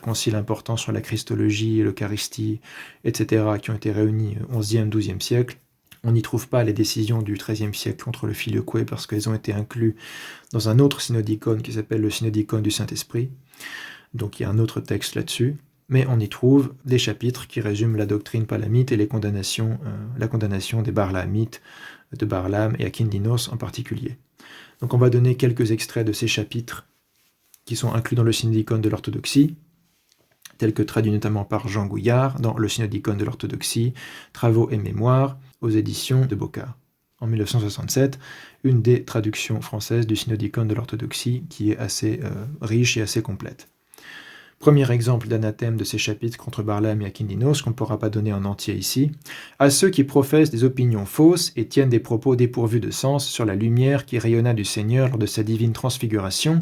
conciles importants sur la Christologie, l'Eucharistie, etc., qui ont été réunis au XIe, XIIe siècle. On n'y trouve pas les décisions du XIIIe siècle contre le filioque parce qu'elles ont été incluses dans un autre synodicon qui s'appelle le Synodicon du Saint-Esprit. Donc il y a un autre texte là-dessus. Mais on y trouve des chapitres qui résument la doctrine palamite et la condamnation des barlaamites, de Barlaam et Akindinos en particulier. Donc on va donner quelques extraits de ces chapitres qui sont inclus dans le Synodicon de l'orthodoxie, tels que traduits notamment par Jean Gouillard dans le Synodicon de l'orthodoxie, Travaux et mémoires, aux éditions de Bocard. En 1967, une des traductions françaises du Synodicon de l'orthodoxie qui est assez riche et assez complète. Premier exemple d'anathème de ces chapitres contre Barlaam et Akindinos, qu'on ne pourra pas donner en entier ici, à ceux qui professent des opinions fausses et tiennent des propos dépourvus de sens sur la lumière qui rayonna du Seigneur lors de sa divine transfiguration,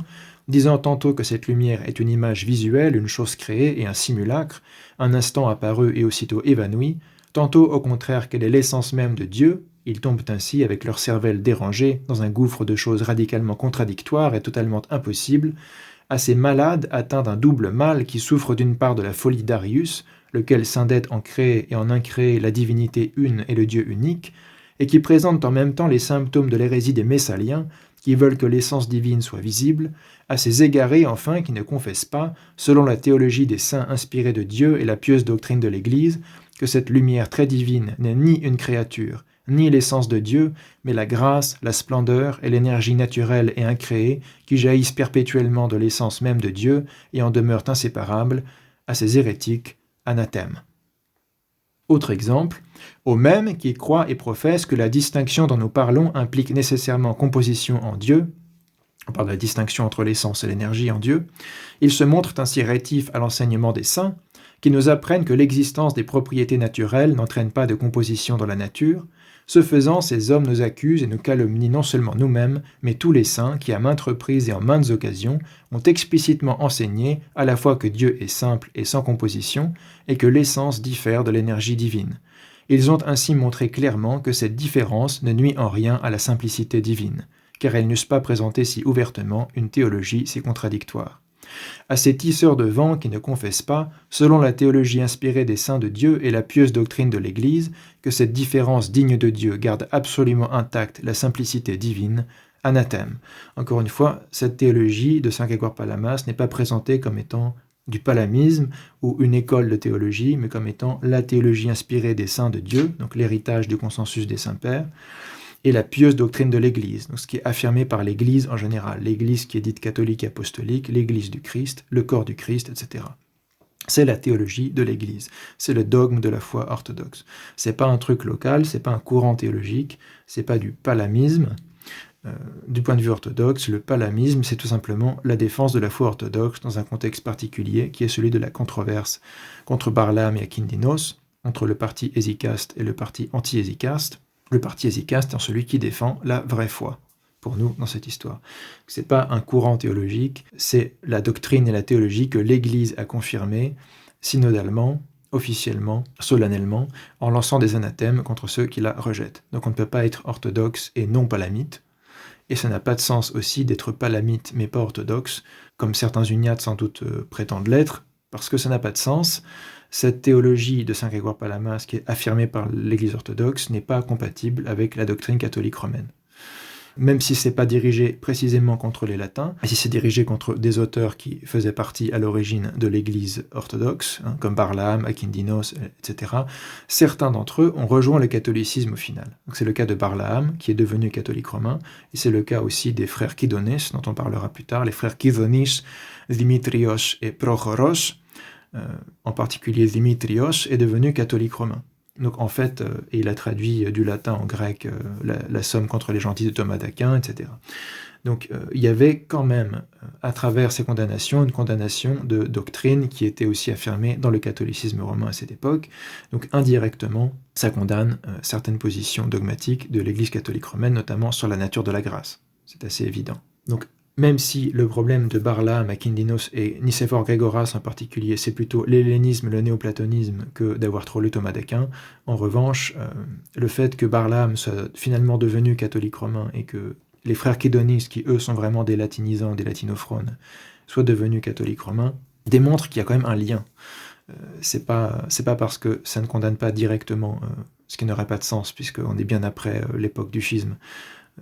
disant tantôt que cette lumière est une image visuelle, une chose créée et un simulacre, un instant apparu et aussitôt évanoui, tantôt au contraire qu'elle est l'essence même de Dieu, ils tombent ainsi avec leur cervelle dérangée dans un gouffre de choses radicalement contradictoires et totalement impossibles, à ces malades atteints d'un double mal qui souffrent d'une part de la folie d'Arius, lequel scindait en créé et en incréé la divinité une et le Dieu unique, et qui présentent en même temps les symptômes de l'hérésie des Messaliens, qui veulent que l'essence divine soit visible, à ces égarés enfin qui ne confessent pas, selon la théologie des saints inspirés de Dieu et la pieuse doctrine de l'Église, que cette lumière très divine n'est ni une créature, ni l'essence de Dieu, mais la grâce, la splendeur et l'énergie naturelle et incréée qui jaillissent perpétuellement de l'essence même de Dieu et en demeurent inséparables, à ces hérétiques, anathème. Autre exemple, aux mêmes qui croient et professent que la distinction dont nous parlons implique nécessairement composition en Dieu, on parle de la distinction entre l'essence et l'énergie en Dieu, ils se montrent ainsi rétifs à l'enseignement des saints, qui nous apprennent que l'existence des propriétés naturelles n'entraîne pas de composition dans la nature. Ce faisant, ces hommes nous accusent et nous calomnient non seulement nous-mêmes, mais tous les saints qui, à maintes reprises et en maintes occasions, ont explicitement enseigné à la fois que Dieu est simple et sans composition, et que l'essence diffère de l'énergie divine. Ils ont ainsi montré clairement que cette différence ne nuit en rien à la simplicité divine, car elles n'eussent pas présenté si ouvertement une théologie si contradictoire. À ces tisseurs de vent qui ne confessent pas, selon la théologie inspirée des saints de Dieu et la pieuse doctrine de l'Église, que cette différence digne de Dieu garde absolument intacte la simplicité divine, anathème. Encore une fois, cette théologie de saint Grégoire Palamas n'est pas présentée comme étant du palamisme ou une école de théologie, mais comme étant la théologie inspirée des saints de Dieu, donc l'héritage du consensus des saints-pères, et la pieuse doctrine de l'Église, donc ce qui est affirmé par l'Église en général, l'Église qui est dite catholique et apostolique, l'Église du Christ, le corps du Christ, etc. C'est la théologie de l'Église, c'est le dogme de la foi orthodoxe. C'est pas un truc local, c'est pas un courant théologique, c'est pas du palamisme. Du point de vue orthodoxe, le palamisme, c'est tout simplement la défense de la foi orthodoxe dans un contexte particulier qui est celui de la controverse contre Barlaam et Akindinos, entre le parti hésychaste et le parti anti-hésychaste. Le parti hésychaste étant celui qui défend la vraie foi, pour nous, dans cette histoire. Ce n'est pas un courant théologique, c'est la doctrine et la théologie que l'Église a confirmée synodalement, officiellement, solennellement, en lançant des anathèmes contre ceux qui la rejettent. Donc on ne peut pas être orthodoxe et non palamite, et ça n'a pas de sens aussi d'être palamite mais pas orthodoxe, comme certains uniates sans doute prétendent l'être, parce que ça n'a pas de sens. Cette théologie de saint Grégoire Palamas, qui est affirmée par l'Église orthodoxe, n'est pas compatible avec la doctrine catholique romaine. Même si ce n'est pas dirigé précisément contre les latins, et si c'est dirigé contre des auteurs qui faisaient partie à l'origine de l'Église orthodoxe, comme Barlaam, Akindinos, etc., certains d'entre eux ont rejoint le catholicisme au final. Donc c'est le cas de Barlaam, qui est devenu catholique romain, et c'est le cas aussi des frères Kidonis, dont on parlera plus tard, les frères Kidonis, Dimitrios et Prochoros. En particulier Dimitrios est devenu catholique romain. Donc en fait, il a traduit du latin en grec la somme contre les gentils de Thomas d'Aquin, etc. Donc il y avait quand même, à travers ces condamnations, une condamnation de doctrine qui était aussi affirmée dans le catholicisme romain à cette époque. Donc indirectement, ça condamne certaines positions dogmatiques de l'Église catholique romaine, notamment sur la nature de la grâce. C'est assez évident. Donc même si le problème de Barlaam, Akindinos et Nicéphore Grégoras en particulier, c'est plutôt l'hellénisme, le néoplatonisme que d'avoir trop lu Thomas d'Aquin, en revanche, le fait que Barlaam soit finalement devenu catholique romain et que les frères Kidonis, qui eux sont vraiment des latinisants, des latinophones, soient devenus catholiques romains, démontre qu'il y a quand même un lien. C'est pas parce que ça ne condamne pas directement, ce qui n'aurait pas de sens, puisqu'on est bien après l'époque du schisme,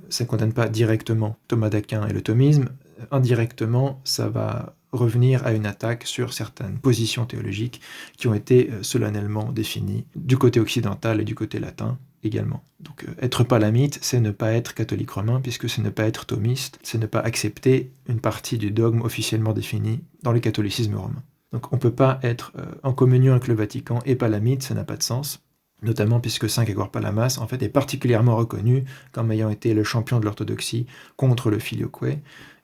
ça ne condamne pas directement Thomas d'Aquin et le thomisme, indirectement, ça va revenir à une attaque sur certaines positions théologiques qui ont été solennellement définies du côté occidental et du côté latin également. Donc être palamite, c'est ne pas être catholique romain, puisque c'est ne pas être thomiste, c'est ne pas accepter une partie du dogme officiellement défini dans le catholicisme romain. Donc on ne peut pas être en communion avec le Vatican et palamite, ça n'a pas de sens. Notamment puisque saint Grégoire Palamas en fait est particulièrement reconnu comme ayant été le champion de l'orthodoxie contre le filioque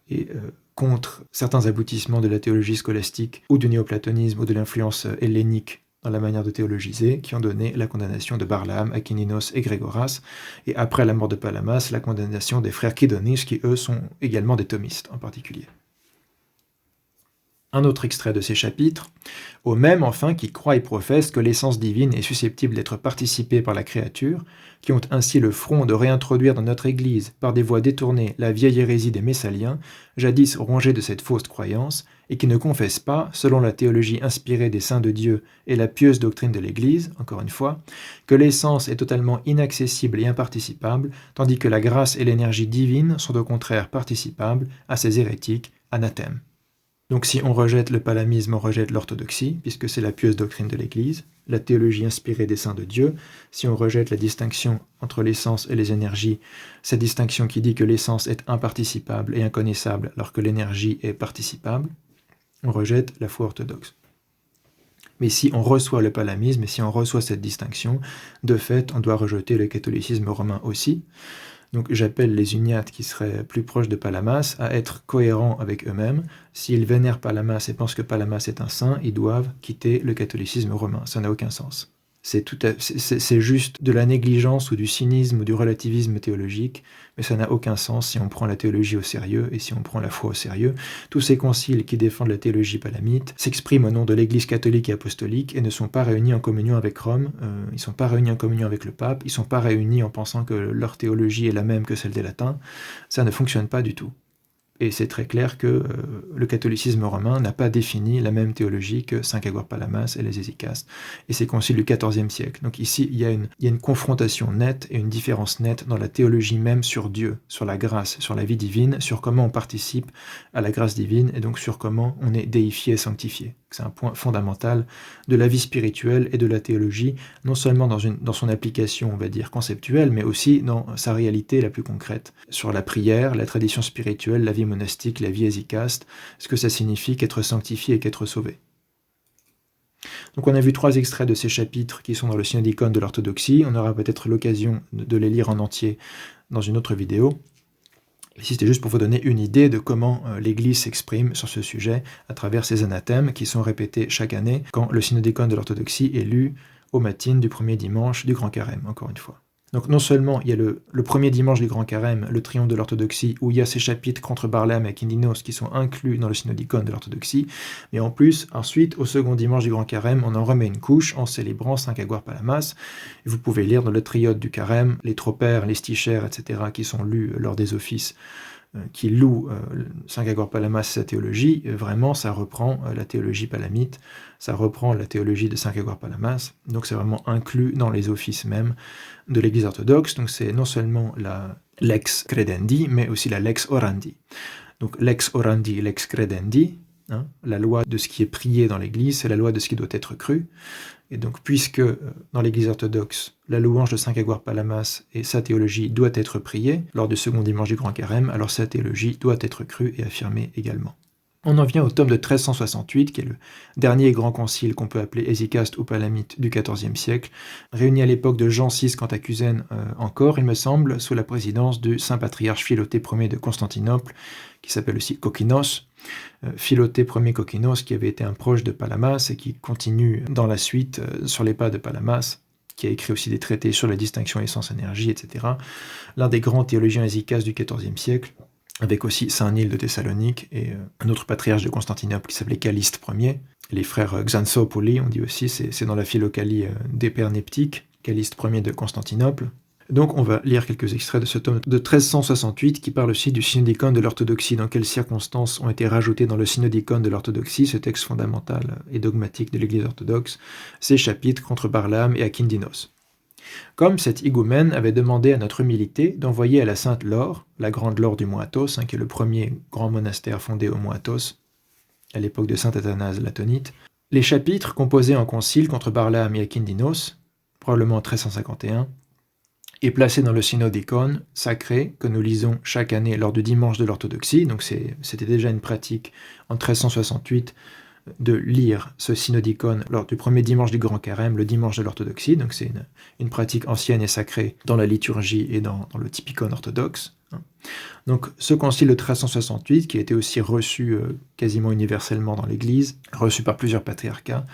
et contre certains aboutissements de la théologie scolastique ou du néoplatonisme ou de l'influence hellénique dans la manière de théologiser, qui ont donné la condamnation de Barlaam, Akindinos et Grégoras, et après la mort de Palamas, la condamnation des frères Kidonis, qui eux sont également des thomistes en particulier. Un autre extrait de ces chapitres. « Aux mêmes, enfin, qui croient et professent que l'essence divine est susceptible d'être participée par la créature, qui ont ainsi le front de réintroduire dans notre Église, par des voies détournées, la vieille hérésie des Messaliens, jadis rongée de cette fausse croyance, et qui ne confessent pas, selon la théologie inspirée des saints de Dieu et la pieuse doctrine de l'Église, encore une fois, que l'essence est totalement inaccessible et imparticipable, tandis que la grâce et l'énergie divine sont au contraire participables à ces hérétiques anathèmes. » Donc si on rejette le palamisme, on rejette l'orthodoxie, puisque c'est la pieuse doctrine de l'Église, la théologie inspirée des saints de Dieu. Si on rejette la distinction entre l'essence et les énergies, cette distinction qui dit que l'essence est imparticipable et inconnaissable alors que l'énergie est participable, on rejette la foi orthodoxe. Mais si on reçoit le palamisme et si on reçoit cette distinction, de fait, on doit rejeter le catholicisme romain aussi. Donc j'appelle les uniates qui seraient plus proches de Palamas à être cohérents avec eux-mêmes. S'ils vénèrent Palamas et pensent que Palamas est un saint, ils doivent quitter le catholicisme romain. Ça n'a aucun sens. C'est juste de la négligence ou du cynisme ou du relativisme théologique, mais ça n'a aucun sens si on prend la théologie au sérieux et si on prend la foi au sérieux. Tous ces conciles qui défendent la théologie palamite s'expriment au nom de l'Église catholique et apostolique et ne sont pas réunis en communion avec Rome, ils ne sont pas réunis en communion avec le pape, ils ne sont pas réunis en pensant que leur théologie est la même que celle des latins. Ça ne fonctionne pas du tout. Et c'est très clair que le catholicisme romain n'a pas défini la même théologie que Saint Grégoire Palamas et les Hésychastes et ces conciles du XIVe siècle. Donc ici, il y a une confrontation nette et une différence nette dans la théologie même sur Dieu, sur la grâce, sur la vie divine, sur comment on participe à la grâce divine et donc sur comment on est déifié et sanctifié. C'est un point fondamental de la vie spirituelle et de la théologie, non seulement dans son application, on va dire, conceptuelle, mais aussi dans sa réalité la plus concrète, sur la prière, la tradition spirituelle, la vie monastique, la vie hésychaste, ce que ça signifie qu'être sanctifié et qu'être sauvé. Donc on a vu 3 extraits de ces chapitres qui sont dans le Synodicon de l'orthodoxie. On aura peut-être l'occasion de les lire en entier dans une autre vidéo. Ici, c'était juste pour vous donner une idée de comment l'Église s'exprime sur ce sujet à travers ces anathèmes qui sont répétés chaque année quand le Synodicon de l'orthodoxie est lu aux matines du premier dimanche du Grand Carême, encore une fois. Donc non seulement il y a le premier dimanche du Grand Carême, le triomphe de l'orthodoxie, où il y a ces chapitres contre Barlaam et Akindinos qui sont inclus dans le Synodicon de l'orthodoxie, mais en plus, ensuite, au second dimanche du Grand Carême, on en remet une couche en célébrant Saint Grégoire Palamas. Et vous pouvez lire dans le triote du Carême les tropères, les stichères, etc., qui sont lus lors des offices qui louent Saint Grégoire Palamas et sa théologie. Vraiment, ça reprend la théologie palamite, ça reprend la théologie de Saint Grégoire Palamas, donc c'est vraiment inclus dans les offices même de l'Église orthodoxe. Donc c'est non seulement la lex credendi, mais aussi la lex orandi. Donc lex orandi, lex credendi, la loi de ce qui est prié dans l'Église, c'est la loi de ce qui doit être cru. Et donc, puisque dans l'Église orthodoxe, la louange de Saint Grégoire Palamas et sa théologie doit être priée lors du second dimanche du Grand Carême, alors sa théologie doit être crue et affirmée également. On en vient au tome de 1368, qui est le dernier grand concile qu'on peut appeler hésychaste ou palamite du XIVe siècle, réuni à l'époque de Jean VI Cantacuzène encore, il me semble, sous la présidence du saint patriarche Philoté Ier de Constantinople, qui s'appelle aussi Kokkinos. Philoté Ier Kokkinos, qui avait été un proche de Palamas et qui continue dans la suite sur les pas de Palamas, qui a écrit aussi des traités sur la distinction essence-énergie, etc. L'un des grands théologiens hésychastes du XIVe siècle, avec aussi Saint Nil de Thessalonique et un autre patriarche de Constantinople qui s'appelait Caliste Ier. Les frères Xanthopoli, on dit aussi, c'est dans la philocalie des pères neptiques, Caliste Ier de Constantinople. Donc on va lire quelques extraits de ce tome de 1368 qui parle aussi du Synodicon de l'orthodoxie, dans quelles circonstances ont été rajoutés dans le Synodicon de l'orthodoxie, ce texte fondamental et dogmatique de l'Église orthodoxe, ces chapitres contre Barlaam et Akindinos. Comme cet higoumène avait demandé à notre humilité d'envoyer à la Sainte Laure, la grande Laure du Mont Athos, qui est le premier grand monastère fondé au Mont Athos, à l'époque de saint Athanase l'Atonite, les chapitres composés en concile contre Barlaam et Akindinos, probablement en 1351, et placés dans le Synodicon sacré que nous lisons chaque année lors du dimanche de l'orthodoxie. Donc c'était déjà une pratique en 1368 de lire ce Synodicon lors du premier dimanche du Grand Carême, le dimanche de l'orthodoxie. Donc c'est une pratique ancienne et sacrée dans la liturgie et dans le typicon orthodoxe. Donc ce concile de 1368, qui a été aussi reçu quasiment universellement dans l'Église, reçu par plusieurs patriarcats,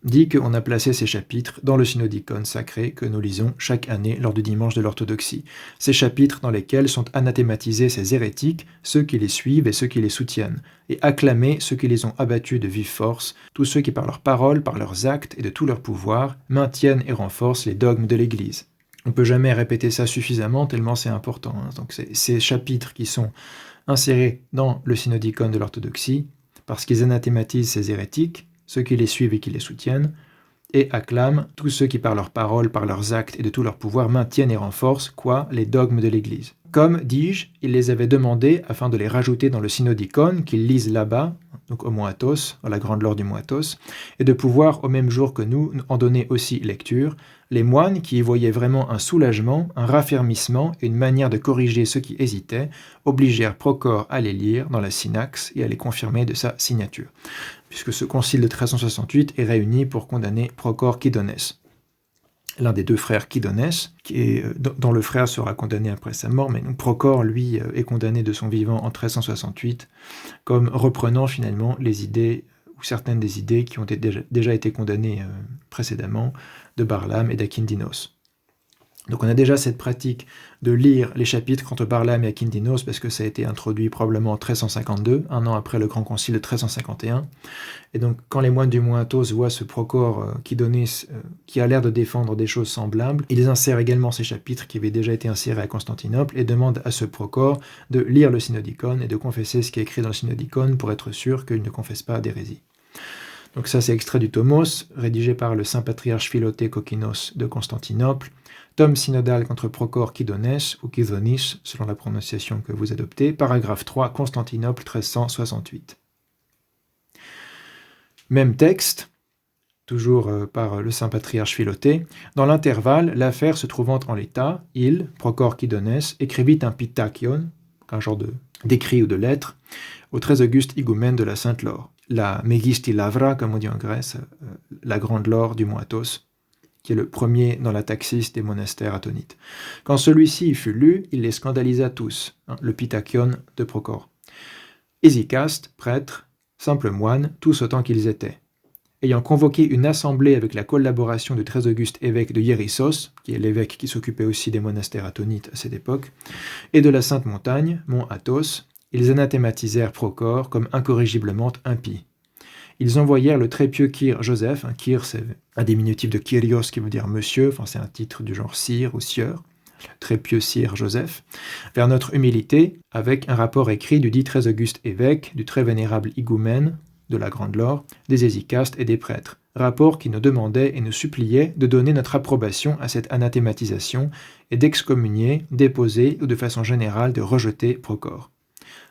dit qu'on a placé ces chapitres dans le synodicon sacré que nous lisons chaque année lors du dimanche de l'orthodoxie. Ces chapitres dans lesquels sont anathématisés ces hérétiques, ceux qui les suivent et ceux qui les soutiennent, et acclamés ceux qui les ont abattus de vive force, tous ceux qui par leurs paroles, par leurs actes et de tout leur pouvoir maintiennent et renforcent les dogmes de l'Église. On ne peut jamais répéter ça suffisamment tellement c'est important. Donc c'est ces chapitres qui sont insérés dans le synodicon de l'orthodoxie parce qu'ils anathématisent ces hérétiques, ceux qui les suivent et qui les soutiennent, et acclament tous ceux qui par leurs paroles, par leurs actes et de tout leur pouvoir maintiennent et renforcent, quoi, les dogmes de l'Église. Comme, dis-je, il les avait demandé, afin de les rajouter dans le synodicon, qu'ils lisent là-bas, donc au Moatos, à la grande lore du Moatos, et de pouvoir, au même jour que nous, en donner aussi lecture, les moines qui y voyaient vraiment un soulagement, un raffermissement et une manière de corriger ceux qui hésitaient, obligèrent Procor à les lire dans la synaxe et à les confirmer de sa signature, puisque ce concile de 1368 est réuni pour condamner Procor Kidonès, l'un des deux frères Kidonès, dont le frère sera condamné après sa mort, mais donc Procor, lui, est condamné de son vivant en 1368, comme reprenant finalement les idées, ou certaines des idées qui ont déjà été condamnées précédemment, de Barlaam et d'Akindinos. Donc on a déjà cette pratique de lire les chapitres contre Barlaam et Akindinos, parce que ça a été introduit probablement en 1352, un an après le Grand Concile de 1351. Et donc quand les moines du Moatos voient ce Procor qui a l'air de défendre des choses semblables, ils insèrent également ces chapitres qui avaient déjà été insérés à Constantinople et demandent à ce Procor de lire le synodicon et de confesser ce qui est écrit dans le synodicon pour être sûr qu'il ne confesse pas d'hérésie. Donc ça, c'est extrait du Tomos, rédigé par le saint patriarche Philoté Kokinos de Constantinople, tome synodal contre Procor Kidonès, ou Kidonis, selon la prononciation que vous adoptez, paragraphe 3, Constantinople 1368. Même texte, toujours par le saint patriarche Philoté. Dans l'intervalle, l'affaire se trouvant en l'état, il, Procor Kidonès, écrivit un pitakion, un genre d'écrit ou de lettre, au très auguste higoumène de la Sainte Laure, la Megisti Lavra, comme on dit en Grèce, la grande Laure du Moatos, qui est le premier dans la taxis des monastères atonites. Quand celui-ci fut lu, il les scandalisa tous, le pitakion de Procor. Hésicaste, prêtre, simple moine, tous autant qu'ils étaient. Ayant convoqué une assemblée avec la collaboration du très auguste évêque de Hérissos, qui est l'évêque qui s'occupait aussi des monastères atonites à cette époque, et de la Sainte Montagne, mont Athos, ils anathématisèrent Procor comme incorrigiblement impie. Ils envoyèrent le très pieux Kyr Joseph, Kyr c'est un diminutif de Kyrios qui veut dire monsieur, enfin c'est un titre du genre sire ou sieur, le très pieux sire Joseph, vers notre humilité, avec un rapport écrit du dit très auguste évêque, du très vénérable higoumène de la Grande Laure, des hésycastes et des prêtres, rapport qui nous demandait et nous suppliait de donner notre approbation à cette anathématisation et d'excommunier, déposer ou de façon générale de rejeter Procor.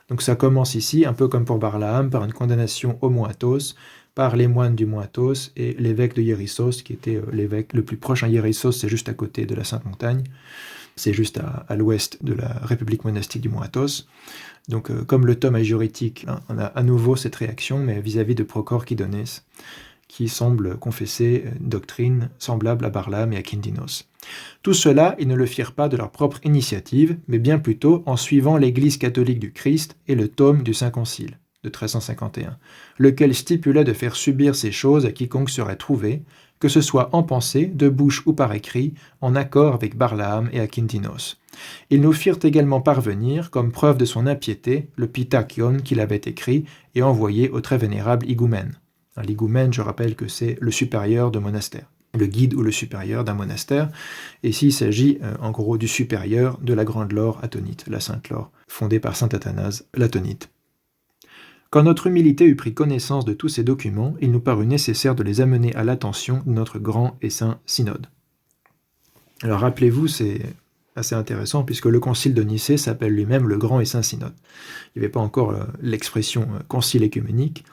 Donc ça commence ici, un peu comme pour Barlaam, par une condamnation au Moatos, par les moines du Moatos et l'évêque de Hérissos, qui était l'évêque le plus proche. Hérissos, c'est juste à côté de la Sainte Montagne, c'est juste à l'ouest de la République monastique du Moatos. Donc comme le tome agioritique, on a à nouveau cette réaction, mais vis-à-vis de Procor Kidonès, qui semble confesser une doctrine semblable à Barlaam et à Kindinos. Tout cela, ils ne le firent pas de leur propre initiative, mais bien plutôt en suivant l'Église catholique du Christ et le tome du Saint Concile de 1351, lequel stipulait de faire subir ces choses à quiconque serait trouvé, que ce soit en pensée, de bouche ou par écrit, en accord avec Barlaam et Akindinos. Ils nous firent également parvenir, comme preuve de son impiété, le pitakion qu'il avait écrit et envoyé au très vénérable higoumène. L'higoumène, je rappelle que c'est le supérieur de monastère, le guide ou le supérieur d'un monastère, et ici il s'agit en gros du supérieur de la Grande Laure attonite, la Sainte Laure, fondée par saint Athanase l'attonite. Quand notre humilité eut pris connaissance de tous ces documents, il nous parut nécessaire de les amener à l'attention de notre grand et saint synode. Alors rappelez-vous, c'est assez intéressant, puisque le concile de Nicée s'appelle lui-même le grand et saint synode. Il n'y avait pas encore l'expression concile écuménique,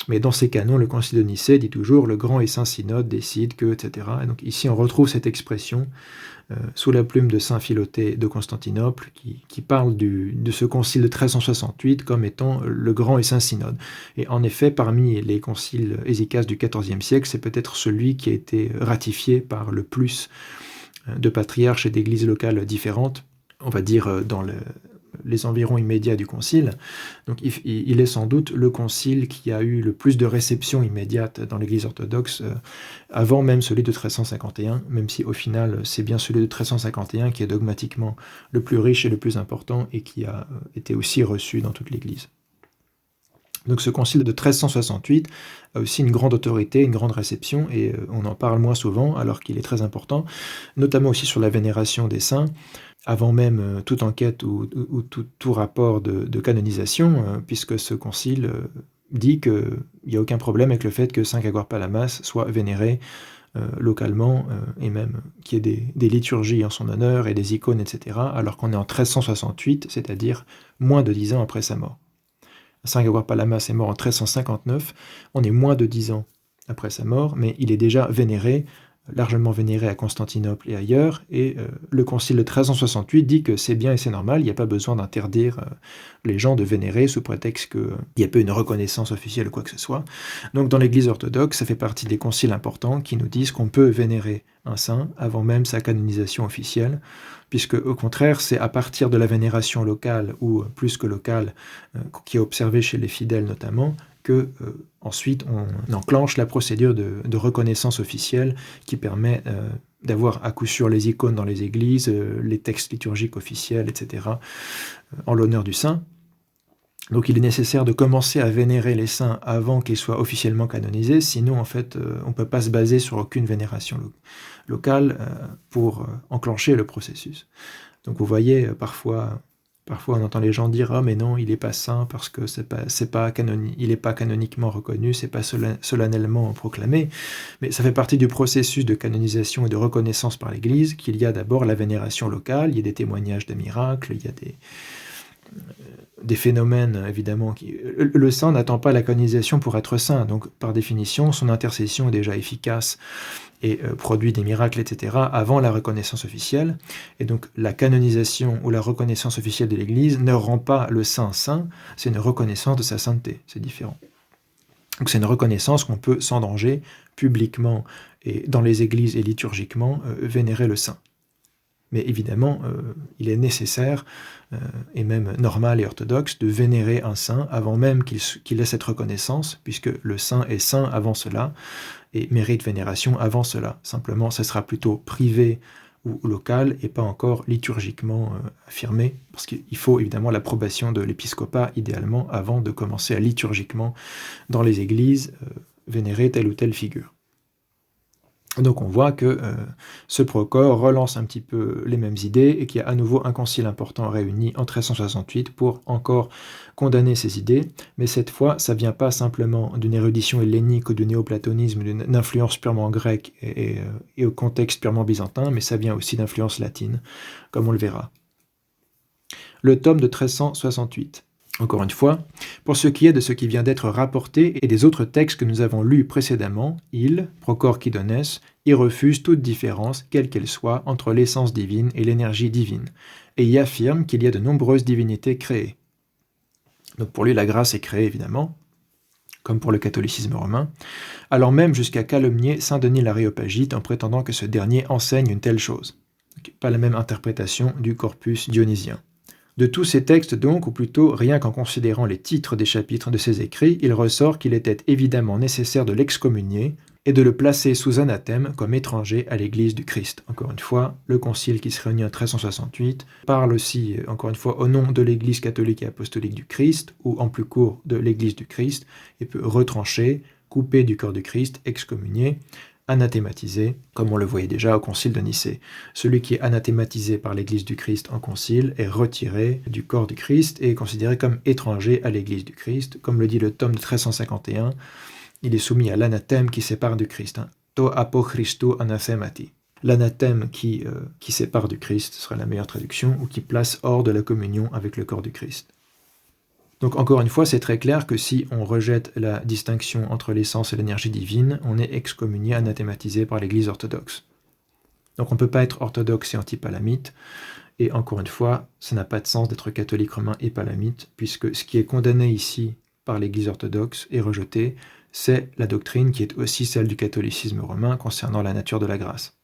mais dans ses canons, le concile de Nicée dit toujours « le grand et saint synode décide que, etc. » Et donc ici, on retrouve cette expression sous la plume de saint Philoté de Constantinople, qui parle de ce concile de 1368 comme étant le grand et saint synode. Et en effet, parmi les conciles hésycastes du XIVe siècle, c'est peut-être celui qui a été ratifié par le plus de patriarches et d'églises locales différentes, on va dire dans les environs immédiats du concile. Donc il est sans doute le concile qui a eu le plus de réception immédiate dans l'Église orthodoxe, avant même celui de 1351, même si au final c'est bien celui de 1351 qui est dogmatiquement le plus riche et le plus important et qui a été aussi reçu dans toute l'Église. Donc ce concile de 1368 a aussi une grande autorité, une grande réception, et on en parle moins souvent alors qu'il est très important, notamment aussi sur la vénération des saints, avant même toute enquête ou tout rapport de canonisation, puisque ce concile dit qu'il n'y a aucun problème avec le fait que Saint Grégoire Palamas soit vénéré localement, et même qu'il y ait des liturgies en son honneur et des icônes, etc., alors qu'on est en 1368, c'est-à-dire moins de 10 ans après sa mort. Saint Grégoire Palamas est mort en 1359, on est moins de 10 ans après sa mort, mais il est déjà vénéré, largement vénéré à Constantinople et ailleurs, et le concile de 1368 dit que c'est bien et c'est normal, il n'y a pas besoin d'interdire les gens de vénérer sous prétexte qu'il n'y a pas une reconnaissance officielle ou quoi que ce soit. Donc dans l'Église orthodoxe, ça fait partie des conciles importants qui nous disent qu'on peut vénérer un saint avant même sa canonisation officielle, puisque au contraire, c'est à partir de la vénération locale, ou plus que locale, qui est observée chez les fidèles notamment, que ensuite on enclenche la procédure de reconnaissance officielle qui permet d'avoir à coup sûr les icônes dans les églises, les textes liturgiques officiels, etc., en l'honneur du saint. Donc il est nécessaire de commencer à vénérer les saints avant qu'ils soient officiellement canonisés, sinon en fait on ne peut pas se baser sur aucune vénération locale pour enclencher le processus. Donc vous voyez, parfois on entend les gens dire « Ah mais non, il n'est pas saint parce que il n'est pas canoniquement reconnu, c'est pas solennellement proclamé ». Mais ça fait partie du processus de canonisation et de reconnaissance par l'Église qu'il y a d'abord la vénération locale, il y a des témoignages de miracles, il y a des phénomènes, évidemment. Le saint n'attend pas la canonisation pour être saint, donc par définition, son intercession est déjà efficace et produit des miracles, etc., avant la reconnaissance officielle. Et donc la canonisation ou la reconnaissance officielle de l'Église ne rend pas le saint saint, c'est une reconnaissance de sa sainteté, c'est différent. Donc c'est une reconnaissance qu'on peut sans danger, publiquement et dans les églises et liturgiquement, vénérer le saint. Mais évidemment, il est nécessaire, et même normal et orthodoxe, de vénérer un saint avant même qu'il ait cette reconnaissance, puisque le saint est saint avant cela, et mérite vénération avant cela. Simplement, ce sera plutôt privé ou local, et pas encore liturgiquement affirmé, parce qu'il faut évidemment l'approbation de l'épiscopat, idéalement, avant de commencer à liturgiquement, dans les églises, vénérer telle ou telle figure. Donc on voit que ce Procor relance un petit peu les mêmes idées et qu'il y a à nouveau un concile important réuni en 1368 pour encore condamner ces idées, mais cette fois ça vient pas simplement d'une érudition hellénique ou du néoplatonisme, d'une influence purement grecque et au contexte purement byzantin, mais ça vient aussi d'influence latine, comme on le verra. Le tome de 1368. Encore une fois, pour ce qui est de ce qui vient d'être rapporté et des autres textes que nous avons lus précédemment, il, Procor Quidones, y refuse toute différence, quelle qu'elle soit, entre l'essence divine et l'énergie divine, et y affirme qu'il y a de nombreuses divinités créées. Donc pour lui, la grâce est créée, évidemment, comme pour le catholicisme romain, allant même jusqu'à calomnier saint Denis l'Aréopagite en prétendant que ce dernier enseigne une telle chose. Donc, pas la même interprétation du corpus dionysien. De tous ces textes donc, ou plutôt rien qu'en considérant les titres des chapitres de ces écrits, il ressort qu'il était évidemment nécessaire de l'excommunier et de le placer sous anathème comme étranger à l'Église du Christ. Encore une fois, le concile qui se réunit en 1368 parle aussi, encore une fois, au nom de l'Église catholique et apostolique du Christ, ou en plus court, de l'Église du Christ, et peut retrancher, couper du corps du Christ, excommunier, anathématisé, comme on le voyait déjà au concile de Nicée. Celui qui est anathématisé par l'Église du Christ en concile est retiré du corps du Christ et est considéré comme étranger à l'Église du Christ. Comme le dit le tome de 1351, il est soumis à l'anathème qui sépare du Christ. To apo Christo anathemati. L'anathème qui sépare du Christ, ce serait la meilleure traduction, ou qui place hors de la communion avec le corps du Christ. Donc encore une fois, c'est très clair que si on rejette la distinction entre l'essence et l'énergie divine, on est excommunié, anathématisé par l'Église orthodoxe. Donc on ne peut pas être orthodoxe et anti-palamite, et encore une fois, ça n'a pas de sens d'être catholique romain et palamite, puisque ce qui est condamné ici par l'Église orthodoxe et rejeté, c'est la doctrine qui est aussi celle du catholicisme romain concernant la nature de la grâce.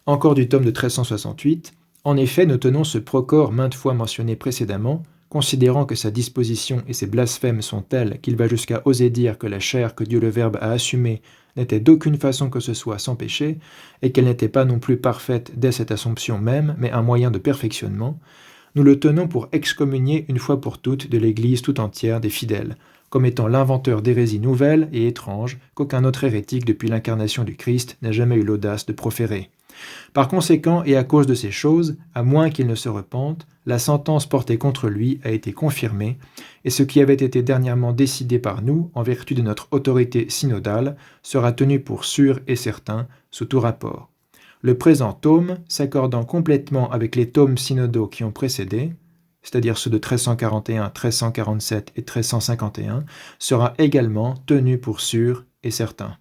Encore du tome de 1368, En effet, nous tenons ce Procore maintes fois mentionné précédemment, considérant que sa disposition et ses blasphèmes sont tels qu'il va jusqu'à oser dire que la chair que Dieu le Verbe a assumée n'était d'aucune façon que ce soit sans péché, et qu'elle n'était pas non plus parfaite dès cette assomption même, mais un moyen de perfectionnement, nous le tenons pour excommunier une fois pour toutes de l'Église tout entière des fidèles, comme étant l'inventeur d'hérésies nouvelles et étranges qu'aucun autre hérétique depuis l'incarnation du Christ n'a jamais eu l'audace de proférer. Par conséquent, et à cause de ces choses, à moins qu'il ne se repente, la sentence portée contre lui a été confirmée, et ce qui avait été dernièrement décidé par nous, en vertu de notre autorité synodale, sera tenu pour sûr et certain, sous tout rapport. Le présent tome, s'accordant complètement avec les tomes synodaux qui ont précédé, c'est-à-dire ceux de 1341, 1347 et 1351, sera également tenu pour sûr et certain.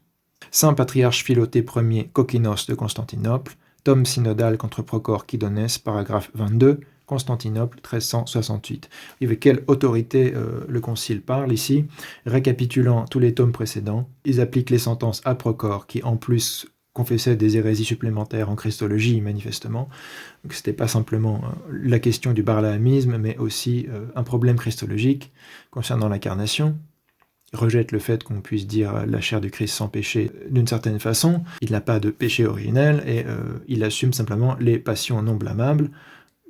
Saint patriarche Philoté Ier Kokkinos de Constantinople, tome synodal contre Procore Kydones, paragraphe 22, Constantinople 1368. Et avec quelle autorité le concile parle ici? Récapitulant tous les tomes précédents, ils appliquent les sentences à Procore qui en plus confessait des hérésies supplémentaires en christologie, manifestement. Donc c'était pas simplement la question du barlahamisme, mais aussi un problème christologique concernant l'incarnation. Il rejette le fait qu'on puisse dire la chair du Christ sans péché d'une certaine façon. Il n'a pas de péché originel et il assume simplement les passions non blâmables.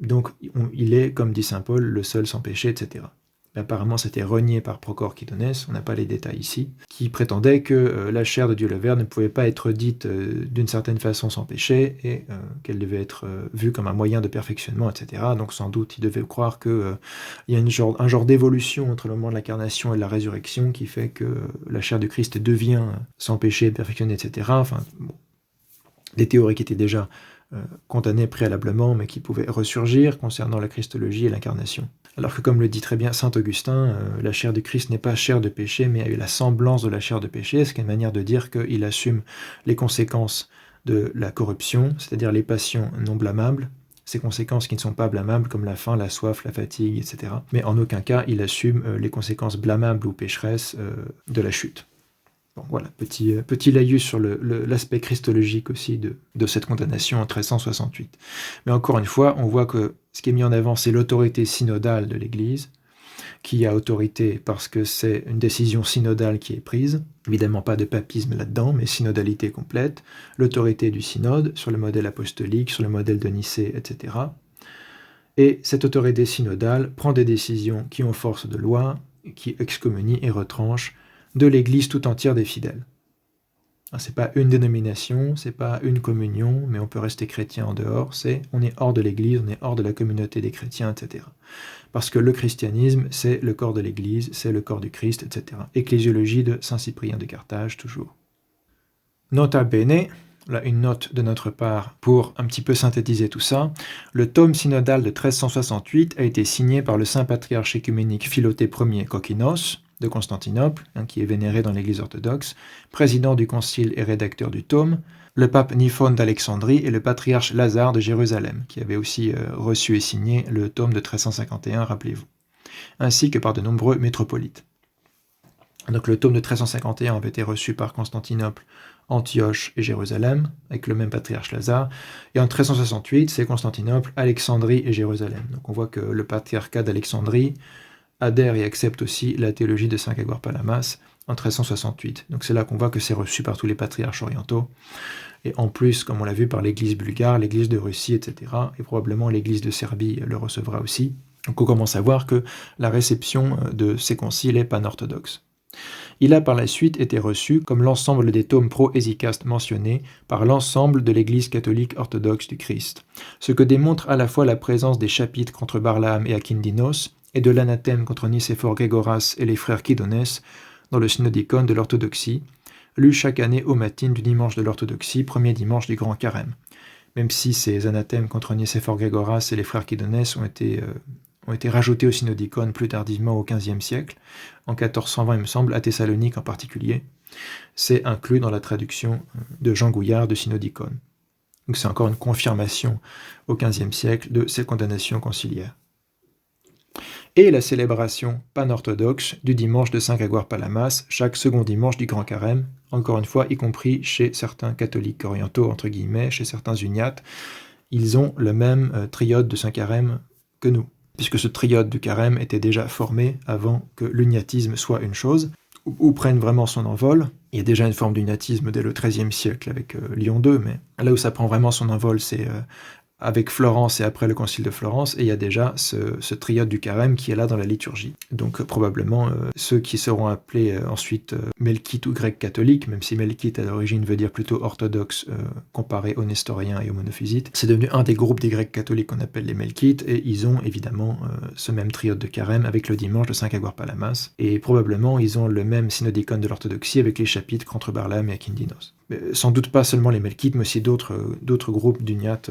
Donc il est, comme dit saint Paul, le seul sans péché, etc. Apparemment, c'était renié par Procore Kydones, on n'a pas les détails ici, qui prétendait que la chair de Dieu le Verbe ne pouvait pas être dite d'une certaine façon sans péché, et qu'elle devait être vue comme un moyen de perfectionnement, etc. Donc sans doute, il devait croire qu'il y a un genre d'évolution entre le moment de l'incarnation et de la résurrection qui fait que la chair du Christ devient sans péché, perfectionnée, etc. Enfin, bon, des théories qui étaient déjà condamnées préalablement, mais qui pouvaient ressurgir concernant la christologie et l'incarnation. Alors que, comme le dit très bien saint Augustin, la chair du Christ n'est pas chair de péché, mais a eu la semblance de la chair de péché, ce qui est une manière de dire qu'il assume les conséquences de la corruption, c'est-à-dire les passions non blâmables, ces conséquences qui ne sont pas blâmables, comme la faim, la soif, la fatigue, etc. Mais en aucun cas, il assume les conséquences blâmables ou pécheresses de la chute. Bon, voilà, petit laïus sur l'aspect christologique aussi de cette condamnation en 1368. Mais encore une fois, on voit que ce qui est mis en avant, c'est l'autorité synodale de l'Église, qui a autorité parce que c'est une décision synodale qui est prise. Évidemment, pas de papisme là-dedans, mais synodalité complète. L'autorité du synode, sur le modèle apostolique, sur le modèle de Nicée, etc. Et cette autorité synodale prend des décisions qui ont force de loi, qui excommunient et retranchent de l'Église tout entière des fidèles. C'est pas une dénomination, c'est pas une communion, mais on peut rester chrétien en dehors, on est hors de l'Église, on est hors de la communauté des chrétiens, etc. Parce que le christianisme, c'est le corps de l'Église, c'est le corps du Christ, etc. Ecclésiologie de saint Cyprien de Carthage, toujours. Nota bene, là une note de notre part pour un petit peu synthétiser tout ça, le tome synodal de 1368 a été signé par le saint patriarche œcuménique Philoté Ier Kokkinos, de Constantinople, qui est vénéré dans l'Église orthodoxe, président du concile et rédacteur du tome, le pape Niphon d'Alexandrie et le patriarche Lazare de Jérusalem, qui avait aussi reçu et signé le tome de 1351, rappelez-vous, ainsi que par de nombreux métropolites. Donc le tome de 1351 avait été reçu par Constantinople, Antioche et Jérusalem, avec le même patriarche Lazare, et en 1368, c'est Constantinople, Alexandrie et Jérusalem. Donc on voit que le patriarcat d'Alexandrie adhère et accepte aussi la théologie de saint Grégoire Palamas en 1368. Donc c'est là qu'on voit que c'est reçu par tous les patriarches orientaux, et en plus, comme on l'a vu, par l'église bulgare, l'église de Russie, etc., et probablement l'église de Serbie le recevra aussi. Donc on commence à voir que la réception de ces conciles est panorthodoxe. Il a par la suite été reçu, comme l'ensemble des tomes pro-hésicastes mentionnés, par l'ensemble de l'Église catholique orthodoxe du Christ, ce que démontre à la fois la présence des chapitres contre Barlaam et Akindinos, et de l'anathème contre Nicéphore Grégoras et les frères Kydones dans le synodicon de l'orthodoxie, lu chaque année au matin du dimanche de l'orthodoxie, premier dimanche du Grand Carême. Même si ces anathèmes contre Nicéphore Grégoras et les frères Kydones ont été rajoutés au synodicon plus tardivement au XVe siècle, en 1420 il me semble, à Thessalonique en particulier, c'est inclus dans la traduction de Jean Gouillard de synodicon. Donc c'est encore une confirmation au XVe siècle de ces condamnations conciliaires. Et la célébration panorthodoxe du dimanche de Saint Grégoire Palamas, chaque second dimanche du Grand Carême, encore une fois, y compris chez certains catholiques orientaux, entre guillemets, chez certains uniates, ils ont le même triode de Saint-Carême que nous, puisque ce triode du carême était déjà formé avant que l'uniatisme soit une chose, ou prenne vraiment son envol. Il y a déjà une forme d'uniatisme dès le XIIIe siècle avec Lyon II, mais là où ça prend vraiment son envol, c'est avec Florence et après le concile de Florence, et il y a déjà ce triode du carême qui est là dans la liturgie. Donc probablement ceux qui seront appelés ensuite melkites ou grecs catholiques, même si melkite à l'origine veut dire plutôt orthodoxe comparé aux nestoriens et aux monophysites, c'est devenu un des groupes des grecs catholiques qu'on appelle les melkites, et ils ont évidemment ce même triode de carême avec le dimanche de Saint Grégoire Palamas, et probablement ils ont le même synodicon de l'orthodoxie avec les chapitres contre Barlaam et Akindinos. Mais sans doute pas seulement les melkites, mais aussi d'autres groupes d'uniates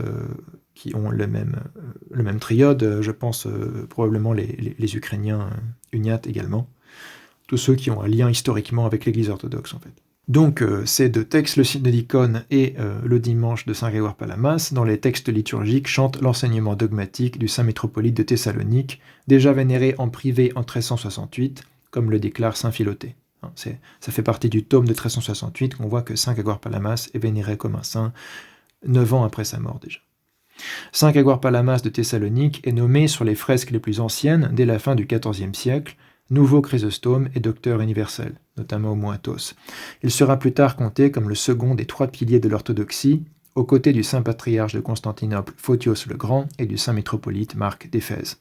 qui ont le même triode. Je pense probablement les Ukrainiens uniates également. Tous ceux qui ont un lien historiquement avec l'Église orthodoxe, en fait. Donc, ces deux textes, le synodicon et le dimanche de Saint Grégoire Palamas, dans les textes liturgiques, chantent l'enseignement dogmatique du saint métropolite de Thessalonique, déjà vénéré en privé en 1368, comme le déclare saint Philothée. Ça fait partie du tome de 1368 qu'on voit que Saint Grégoire Palamas est vénéré comme un saint 9 ans après sa mort déjà. Saint Grégoire Palamas de Thessalonique est nommé sur les fresques les plus anciennes dès la fin du XIVe siècle, nouveau Chrysostome et docteur universel, notamment au Mont Athos. Il sera plus tard compté comme le second des 3 piliers de l'orthodoxie, aux côtés du saint patriarche de Constantinople Photios le Grand et du saint métropolite Marc d'Éphèse.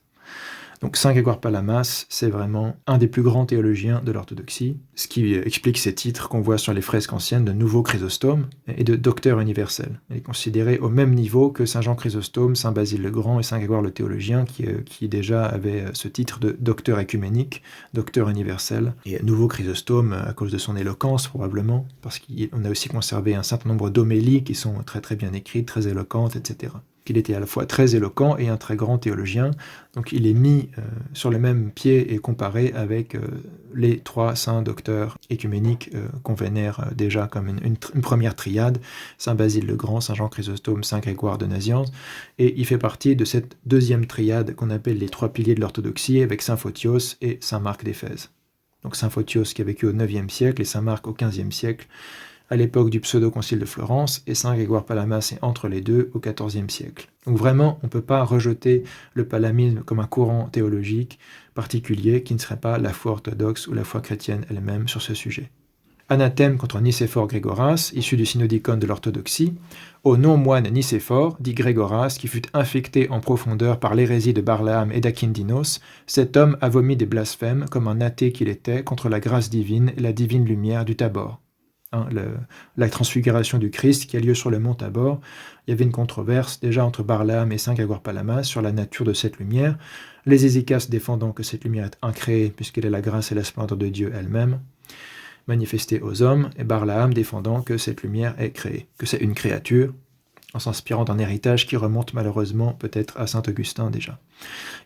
Donc Saint Grégoire Palamas, c'est vraiment un des plus grands théologiens de l'orthodoxie, ce qui explique ces titres qu'on voit sur les fresques anciennes de nouveau Chrysostome et de docteur universel. Il est considéré au même niveau que Saint Jean Chrysostome, Saint Basile le Grand et Saint Grégoire le théologien, qui déjà avaient ce titre de docteur écuménique, docteur universel. Et nouveau Chrysostome à cause de son éloquence probablement, parce qu'on a aussi conservé un certain nombre d'homélies qui sont très très bien écrites, très éloquentes, etc. Qu'il était à la fois très éloquent et un très grand théologien. Donc il est mis sur le même pied et comparé avec les 3 saints docteurs écuméniques qu'on vénère déjà comme une première triade, Saint Basile le Grand, Saint Jean Chrysostome, Saint Grégoire de Nazianze, et il fait partie de cette deuxième triade qu'on appelle les 3 piliers de l'orthodoxie avec Saint Photios et Saint Marc d'Éphèse. Donc Saint Photios qui a vécu au IXe siècle et Saint Marc au XVe siècle, à l'époque du pseudo-concile de Florence, et Saint Grégoire Palamas est entre les deux au XIVe siècle. Donc vraiment, on ne peut pas rejeter le palamisme comme un courant théologique particulier qui ne serait pas la foi orthodoxe ou la foi chrétienne elle-même sur ce sujet. Anathème contre Nicéphore Grégoras, issu du synodicon de l'orthodoxie, au non-moine Nicéphore, dit Grégoras, qui fut infecté en profondeur par l'hérésie de Barlaam et d'Akindinos, cet homme a vomi des blasphèmes comme un athée qu'il était contre la grâce divine et la divine lumière du Tabor. La transfiguration du Christ qui a lieu sur le mont Tabor, il y avait une controverse déjà entre Barlaam et Saint Grégoire Palamas sur la nature de cette lumière, les Hésychastes défendant que cette lumière est incréée puisqu'elle est la grâce et la splendeur de Dieu elle-même, manifestée aux hommes, et Barlaam défendant que cette lumière est créée, que c'est une créature, en s'inspirant d'un héritage qui remonte malheureusement peut-être à saint Augustin déjà.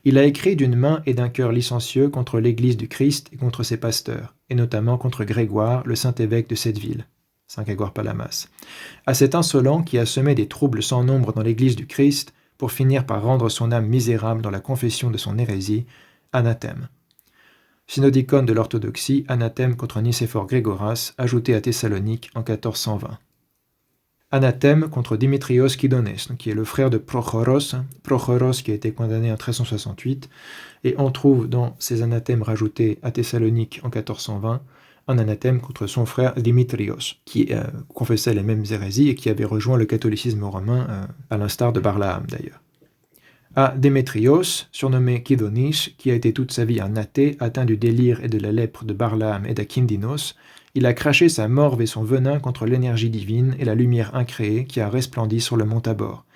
Il a écrit d'une main et d'un cœur licencieux contre l'Église du Christ et contre ses pasteurs, et notamment contre Grégoire, le saint-évêque de cette ville, Saint Grégoire Palamas. À cet insolent qui a semé des troubles sans nombre dans l'Église du Christ, pour finir par rendre son âme misérable dans la confession de son hérésie, anathème. Synodicon de l'orthodoxie, anathème contre Nicéphore Grégoras, ajouté à Thessalonique en 1420. Anathème contre Dimitrios Kydones, qui est le frère de Prochoros qui a été condamné en 1368, et on trouve dans ces anathèmes rajoutés à Thessalonique en 1420 un anathème contre son frère Dimitrios, qui confessait les mêmes hérésies et qui avait rejoint le catholicisme romain, à l'instar de Barlaam d'ailleurs. À Démétrios, surnommé Kydonis, qui a été toute sa vie un athée, atteint du délire et de la lèpre de Barlaam et d'Akindinos, il a craché sa morve et son venin contre l'énergie divine et la lumière incréée qui a resplendi sur le mont Tabor.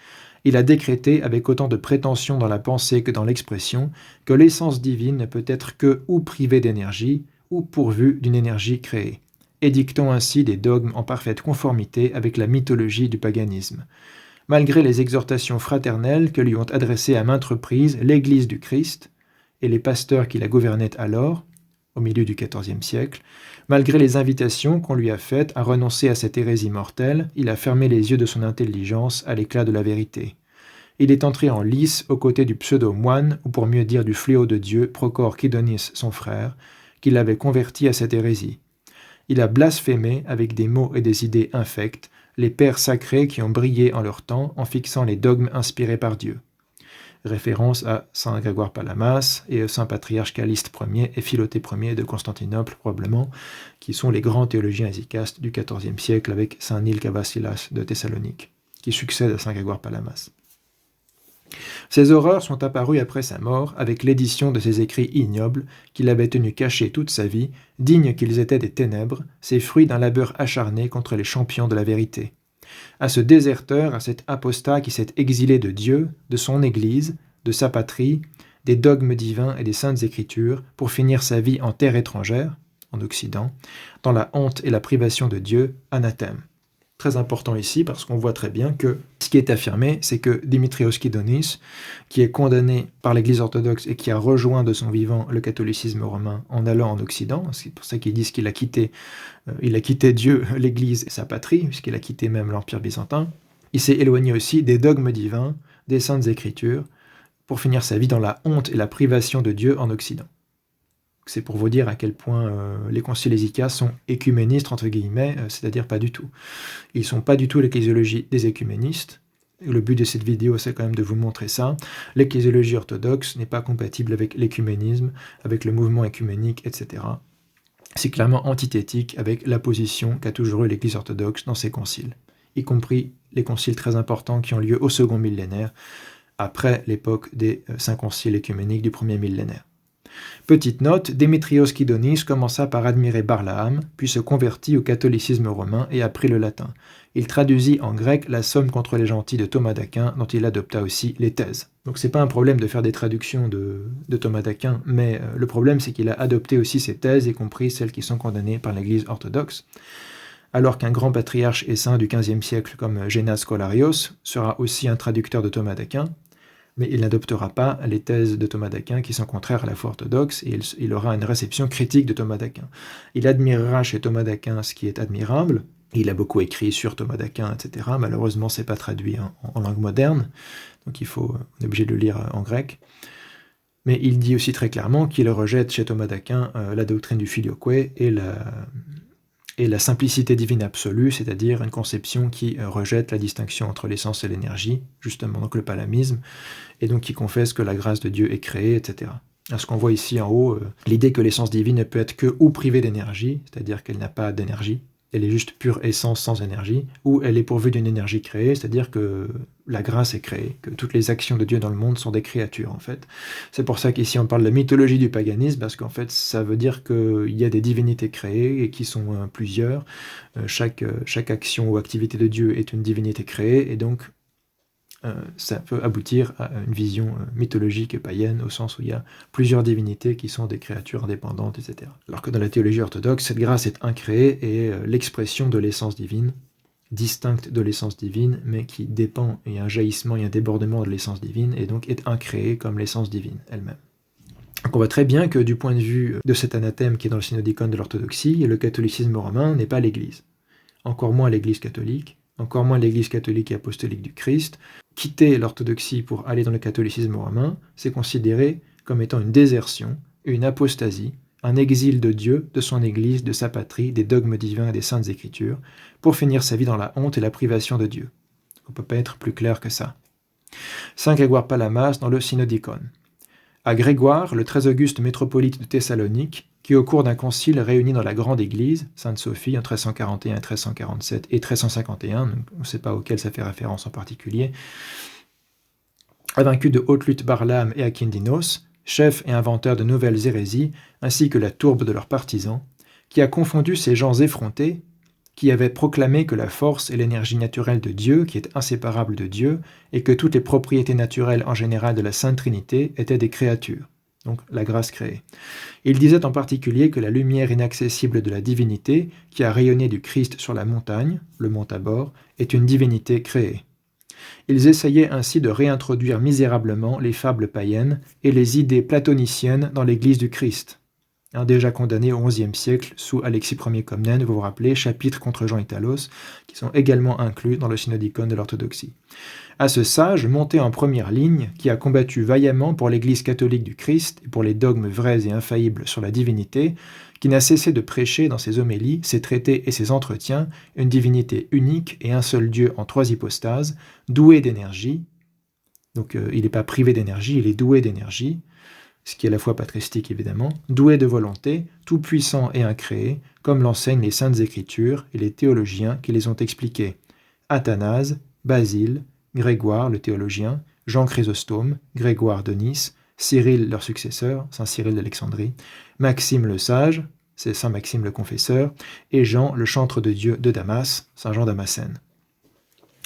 Il a décrété, avec autant de prétention dans la pensée que dans l'expression, que l'essence divine ne peut être que ou privée d'énergie, ou pourvue d'une énergie créée, édictant ainsi des dogmes en parfaite conformité avec la mythologie du paganisme. Malgré les exhortations fraternelles que lui ont adressées à maintes reprises l'Église du Christ et les pasteurs qui la gouvernaient alors, au milieu du XIVe siècle, malgré les invitations qu'on lui a faites à renoncer à cette hérésie mortelle, il a fermé les yeux de son intelligence à l'éclat de la vérité. Il est entré en lice aux côtés du pseudo-moine, ou pour mieux dire du fléau de Dieu, Prochore Kydonis, son frère, qui l'avait converti à cette hérésie. Il a blasphémé avec des mots et des idées infectes, les pères sacrés qui ont brillé en leur temps en fixant les dogmes inspirés par Dieu. Référence à saint Grégoire Palamas et saint patriarche Caliste Ier et Philoté Ier de Constantinople probablement, qui sont les grands théologiens hésicastes du XIVe siècle avec saint Nil Cavassilas de Thessalonique, qui succède à saint Grégoire Palamas. Ces horreurs sont apparues après sa mort avec l'édition de ses écrits ignobles qu'il avait tenus cachés toute sa vie, dignes qu'ils étaient des ténèbres, ces fruits d'un labeur acharné contre les champions de la vérité. À ce déserteur, à cet apostat qui s'est exilé de Dieu, de son Église, de sa patrie, des dogmes divins et des saintes écritures, pour finir sa vie en terre étrangère, en Occident, dans la honte et la privation de Dieu, anathème. Très important ici, parce qu'on voit très bien que ce qui est affirmé, c'est que Dimitrios Kydonis, qui est condamné par l'Église orthodoxe et qui a rejoint de son vivant le catholicisme romain en allant en Occident, c'est pour ça qu'ils disent qu'il a quitté Dieu, l'Église et sa patrie, puisqu'il a quitté même l'Empire byzantin, il s'est éloigné aussi des dogmes divins, des saintes écritures, pour finir sa vie dans la honte et la privation de Dieu en Occident. C'est pour vous dire à quel point les conciles hésicasts sont écuménistes, entre guillemets, c'est-à-dire pas du tout. Ils ne sont pas du tout l'ecclésiologie des écuménistes. Le but de cette vidéo, c'est quand même de vous montrer ça. L'ecclésiologie orthodoxe n'est pas compatible avec l'écuménisme, avec le mouvement écuménique, etc. C'est clairement antithétique avec la position qu'a toujours eu l'Église orthodoxe dans ses conciles, y compris les conciles très importants qui ont lieu au second millénaire, après l'époque des 5 conciles écuméniques du premier millénaire. Petite note, Démétrios Kydonis commença par admirer Barlaam, puis se convertit au catholicisme romain et apprit le latin. Il traduisit en grec la Somme contre les gentils de Thomas d'Aquin, dont il adopta aussi les thèses. Donc c'est pas un problème de faire des traductions de Thomas d'Aquin, mais le problème c'est qu'il a adopté aussi ses thèses, y compris celles qui sont condamnées par l'Église orthodoxe. Alors qu'un grand patriarche et saint du XVe siècle comme Génas Scolarios sera aussi un traducteur de Thomas d'Aquin, mais il n'adoptera pas les thèses de Thomas d'Aquin qui sont contraires à la foi orthodoxe, et il aura une réception critique de Thomas d'Aquin. Il admirera chez Thomas d'Aquin ce qui est admirable, il a beaucoup écrit sur Thomas d'Aquin, etc. Malheureusement, ce n'est pas traduit en langue moderne, donc on est obligé de le lire en grec. Mais il dit aussi très clairement qu'il rejette chez Thomas d'Aquin la doctrine du filioque et la simplicité divine absolue, c'est-à-dire une conception qui rejette la distinction entre l'essence et l'énergie, justement, donc le palamisme, et donc qui confesse que la grâce de Dieu est créée, etc. Alors, ce qu'on voit ici en haut, l'idée que l'essence divine ne peut être que ou privée d'énergie, c'est-à-dire qu'elle n'a pas d'énergie, elle est juste pure essence sans énergie, ou elle est pourvue d'une énergie créée, c'est-à-dire que la grâce est créée, que toutes les actions de Dieu dans le monde sont des créatures, en fait. C'est pour ça qu'ici on parle de mythologie du paganisme, parce qu'en fait ça veut dire qu'il y a des divinités créées, et qui sont plusieurs. Chaque action ou activité de Dieu est une divinité créée, et donc ça peut aboutir à une vision mythologique et païenne, au sens où il y a plusieurs divinités qui sont des créatures indépendantes, etc. Alors que dans la théologie orthodoxe, cette grâce est incréée et l'expression de l'essence divine, distincte de l'essence divine, mais qui dépend, il y a un jaillissement, il y a un débordement de l'essence divine, et donc est incréée comme l'essence divine elle-même. Donc on voit très bien que du point de vue de cet anathème qui est dans le synodicon de l'orthodoxie, le catholicisme romain n'est pas l'Église. Encore moins l'Église catholique, encore moins l'Église catholique et apostolique du Christ. Quitter l'orthodoxie pour aller dans le catholicisme romain, c'est considéré comme étant une désertion, une apostasie, un exil de Dieu, de son Église, de sa patrie, des dogmes divins et des saintes écritures, pour finir sa vie dans la honte et la privation de Dieu. On ne peut pas être plus clair que ça. Saint Grégoire Palamas dans le Synodicon. À Grégoire, le très auguste métropolite de Thessalonique, qui au cours d'un concile réuni dans la grande église, Sainte Sophie, en 1341, 1347 et 1351, donc on ne sait pas auquel ça fait référence en particulier, a vaincu de haute lutte Barlaam et Akindinos, chefs et inventeurs de nouvelles hérésies, ainsi que la tourbe de leurs partisans, qui a confondu ces gens effrontés, qui avaient proclamé que la force et l'énergie naturelle de Dieu, qui est inséparable de Dieu, et que toutes les propriétés naturelles en général de la Sainte Trinité étaient des créatures, donc la grâce créée. Il disait en particulier que la lumière inaccessible de la divinité, qui a rayonné du Christ sur la montagne, le mont Tabor, est une divinité créée. Ils essayaient ainsi de réintroduire misérablement les fables païennes et les idées platoniciennes dans l'Église du Christ. Déjà condamné au XIe siècle sous Alexis Ier Comnène, vous vous rappelez, chapitre contre Jean Italos, qui sont également inclus dans le synodicon de l'orthodoxie. À ce sage, monté en première ligne, qui a combattu vaillamment pour l'Église catholique du Christ et pour les dogmes vrais et infaillibles sur la divinité, qui n'a cessé de prêcher dans ses homélies, ses traités et ses entretiens une divinité unique et un seul Dieu en 3 hypostases, doué d'énergie. Donc il n'est pas privé d'énergie, il est doué d'énergie, ce qui est à la fois patristique évidemment, doué de volonté, tout-puissant et incréé, comme l'enseignent les Saintes Écritures et les théologiens qui les ont expliquées. Athanase, Basile, Grégoire le théologien, Jean Chrysostome, Grégoire de Nice, Cyril leur successeur, Saint Cyril d'Alexandrie, Maxime le sage, c'est Saint Maxime le confesseur, et Jean le chantre de Dieu de Damas, Saint Jean Damascène.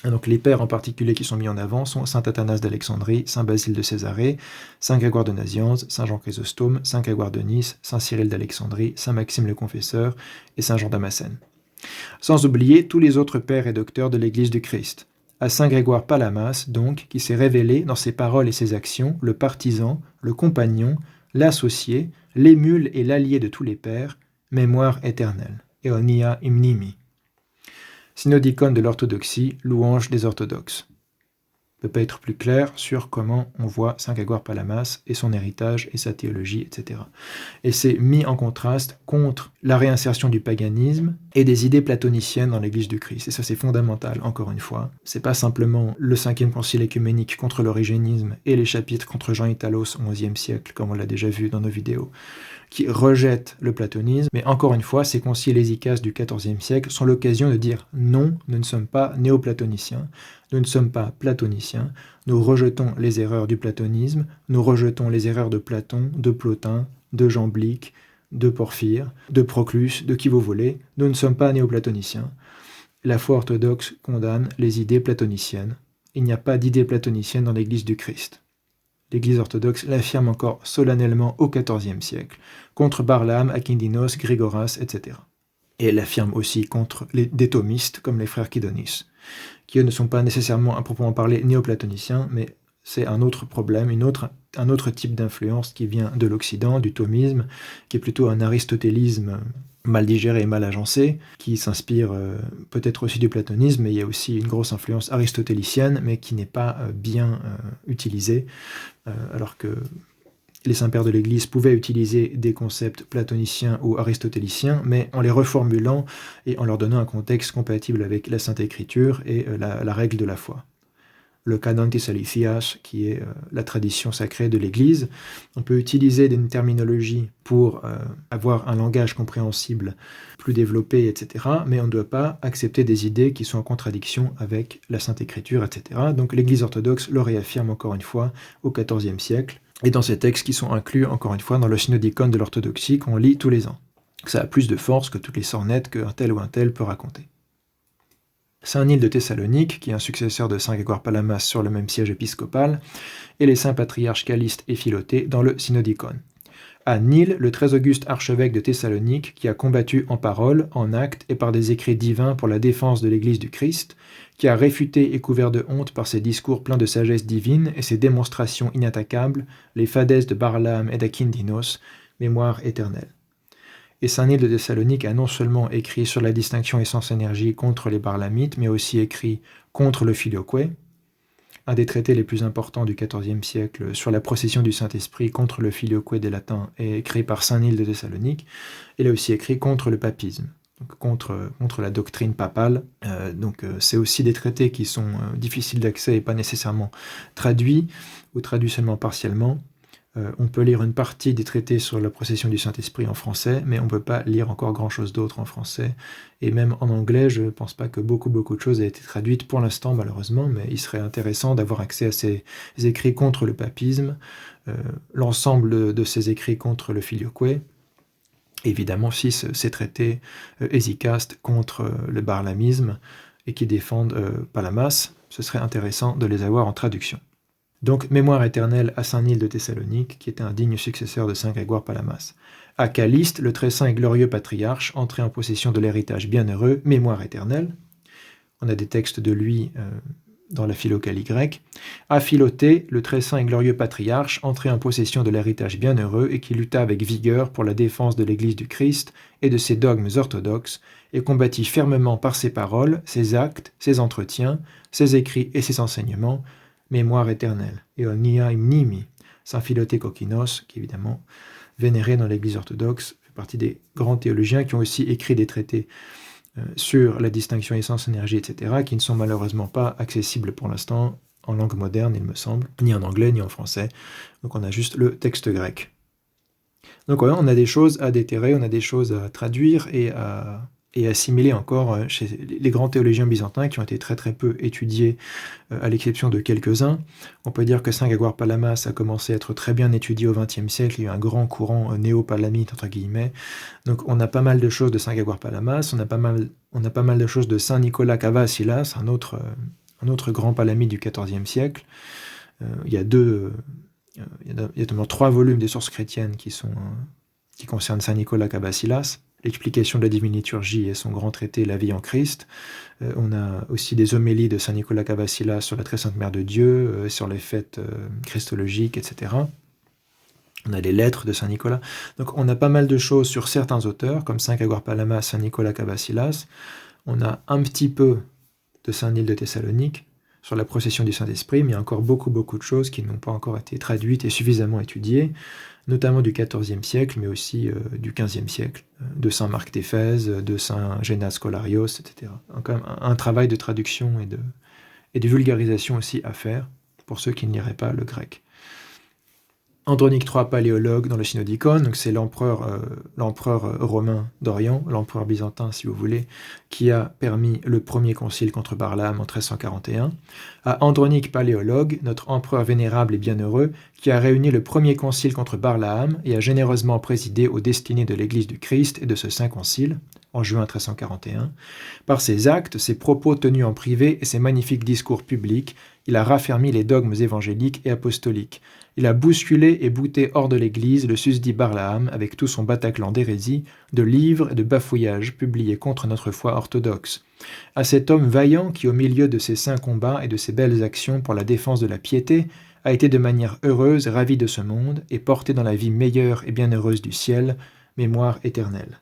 Et donc les pères en particulier qui sont mis en avant sont Saint Athanase d'Alexandrie, Saint Basile de Césarée, Saint Grégoire de Nazianze, Saint Jean Chrysostome, Saint Grégoire de Nice, Saint Cyril d'Alexandrie, Saint Maxime le confesseur et Saint Jean Damascène. Sans oublier tous les autres pères et docteurs de l'Église du Christ. À Saint Grégoire Palamas, donc, qui s'est révélé dans ses paroles et ses actions, le partisan, le compagnon, l'associé, l'émule et l'allié de tous les pères, mémoire éternelle. Eonia Imnimi. Synodicon de l'orthodoxie, louange des orthodoxes. Ne peut pas être plus clair sur comment on voit Saint Grégoire Palamas et son héritage et sa théologie, etc. Et c'est mis en contraste contre la réinsertion du paganisme et des idées platoniciennes dans l'Église du Christ. Et ça, c'est fondamental, encore une fois. C'est pas simplement le 5e concile œcuménique contre l'origénisme et les chapitres contre Jean Italos au XIe siècle, comme on l'a déjà vu dans nos vidéos, qui rejettent le platonisme, mais encore une fois, ces conciles hésicaces du XIVe siècle sont l'occasion de dire non, nous ne sommes pas néoplatoniciens, nous ne sommes pas platoniciens, nous rejetons les erreurs du platonisme, nous rejetons les erreurs de Platon, de Plotin, de Jamblique, de Porphyre, de Proclus, de qui vous voulez, nous ne sommes pas néoplatoniciens. La foi orthodoxe condamne les idées platoniciennes. Il n'y a pas d'idées platoniciennes dans l'Église du Christ. L'Église orthodoxe l'affirme encore solennellement au XIVe siècle, contre Barlaam, Akindinos, Grégoras, etc. Et elle l'affirme aussi contre des thomistes comme les frères Kydonis, qui eux ne sont pas nécessairement à proprement parler néoplatoniciens, mais c'est un autre problème, un autre type d'influence qui vient de l'Occident, du thomisme, qui est plutôt un aristotélisme mal digéré et mal agencé, qui s'inspire peut-être aussi du platonisme, mais il y a aussi une grosse influence aristotélicienne, mais qui n'est pas bien utilisée, alors que les saints-pères de l'Église pouvaient utiliser des concepts platoniciens ou aristotéliciens, mais en les reformulant et en leur donnant un contexte compatible avec la Sainte Écriture et la règle de la foi. Le canon Thessalicias, qui est la tradition sacrée de l'Église. On peut utiliser une terminologie pour avoir un langage compréhensible plus développé, etc., mais on ne doit pas accepter des idées qui sont en contradiction avec la Sainte Écriture, etc. Donc l'Église orthodoxe le réaffirme encore une fois au XIVe siècle, et dans ces textes qui sont inclus, encore une fois, dans le synodicon de l'orthodoxie qu'on lit tous les ans. Ça a plus de force que toutes les sornettes qu'un tel ou un tel peut raconter. Saint Nil de Thessalonique, qui est un successeur de Saint Grégoire Palamas sur le même siège épiscopal, et les saints patriarches Caliste et Philoté dans le Synodicon. À Nil, le très auguste archevêque de Thessalonique, qui a combattu en parole, en actes et par des écrits divins pour la défense de l'Église du Christ, qui a réfuté et couvert de honte par ses discours pleins de sagesse divine et ses démonstrations inattaquables les fadaises de Barlaam et d'Akindinos, mémoire éternelle. Et Saint Nil de Thessalonique a non seulement écrit sur la distinction essence-énergie contre les Barlamites, mais aussi écrit contre le Filioque, un des traités les plus importants du XIVe siècle sur la procession du Saint-Esprit contre le Filioque des Latins, est écrit par Saint Nil de Thessalonique. Il a aussi écrit contre le papisme, donc contre la doctrine papale. C'est aussi des traités qui sont difficiles d'accès et pas nécessairement traduits, ou traduits seulement partiellement. On peut lire une partie des traités sur la procession du Saint-Esprit en français, mais on ne peut pas lire encore grand-chose d'autre en français. Et même en anglais, je ne pense pas que beaucoup de choses aient été traduites pour l'instant, malheureusement, mais il serait intéressant d'avoir accès à ces écrits contre le papisme, l'ensemble de ces écrits contre le Filioque, évidemment aussi ces traités hésicastes contre le barlamisme et qui défendent Palamas. Ce serait intéressant de les avoir en traduction. Donc, mémoire éternelle à Saint Nil de Thessalonique, qui était un digne successeur de Saint Grégoire Palamas. À Caliste, le très saint et glorieux patriarche, entré en possession de l'héritage bienheureux, mémoire éternelle. On a des textes de lui dans la philocalie grecque. À Philoté, le très saint et glorieux patriarche, entré en possession de l'héritage bienheureux et qui lutta avec vigueur pour la défense de l'Église du Christ et de ses dogmes orthodoxes, et combattit fermement par ses paroles, ses actes, ses entretiens, ses écrits et ses enseignements, mémoire éternelle, Eonia Imnimi, Saint Philoté Kokinos, qui est évidemment vénéré dans l'Église orthodoxe, fait partie des grands théologiens qui ont aussi écrit des traités sur la distinction essence-énergie, etc., qui ne sont malheureusement pas accessibles pour l'instant en langue moderne, il me semble, ni en anglais, ni en français. Donc on a juste le texte grec. Donc voilà, on a des choses à déterrer, on a des choses à traduire et à assimiler encore chez les grands théologiens byzantins qui ont été très très peu étudiés, à l'exception de quelques-uns. On peut dire que Saint Grégoire Palamas a commencé à être très bien étudié au XXe siècle, il y a eu un grand courant néo-palamite, entre guillemets. Donc on a pas mal de choses de Saint Grégoire Palamas, on a pas mal de choses de Saint Nicolas Cavassilas, un autre grand palamite du XIVe siècle. Il y a notamment 3 volumes des sources chrétiennes qui concernent Saint Nicolas Cavassilas, l'explication de la divine liturgie et son grand traité La vie en Christ. On a aussi des homélies de Saint Nicolas Cavassilas sur la très sainte Mère de Dieu, sur les fêtes christologiques, etc. On a les lettres de Saint Nicolas. Donc on a pas mal de choses sur certains auteurs, comme Saint Grégoire Palamas, Saint Nicolas Cavassilas. On a un petit peu de Saint Nil de Thessalonique, sur la procession du Saint-Esprit, mais il y a encore beaucoup de choses qui n'ont pas encore été traduites et suffisamment étudiées, notamment du XIVe siècle, mais aussi du XVe siècle, de Saint Marc d'Éphèse, de Saint Génas Scholarios, etc. Donc, quand même un travail de traduction et de vulgarisation aussi à faire, pour ceux qui ne liraient pas le grec. Andronique III, paléologue dans le Synodicon, donc c'est l'empereur romain d'Orient, l'empereur byzantin si vous voulez, qui a permis le premier concile contre Barlaam en 1341. À Andronique, paléologue, notre empereur vénérable et bienheureux, qui a réuni le premier concile contre Barlaam et a généreusement présidé aux destinées de l'Église du Christ et de ce saint concile, en juin 1341. Par ses actes, ses propos tenus en privé et ses magnifiques discours publics, il a raffermi les dogmes évangéliques et apostoliques. Il a bousculé et bouté hors de l'Église le susdit Barlaam avec tout son Bataclan d'hérésie, de livres et de bafouillages publiés contre notre foi orthodoxe. À cet homme vaillant qui, au milieu de ses saints combats et de ses belles actions pour la défense de la piété, a été de manière heureuse ravi de ce monde et porté dans la vie meilleure et bienheureuse du ciel, mémoire éternelle.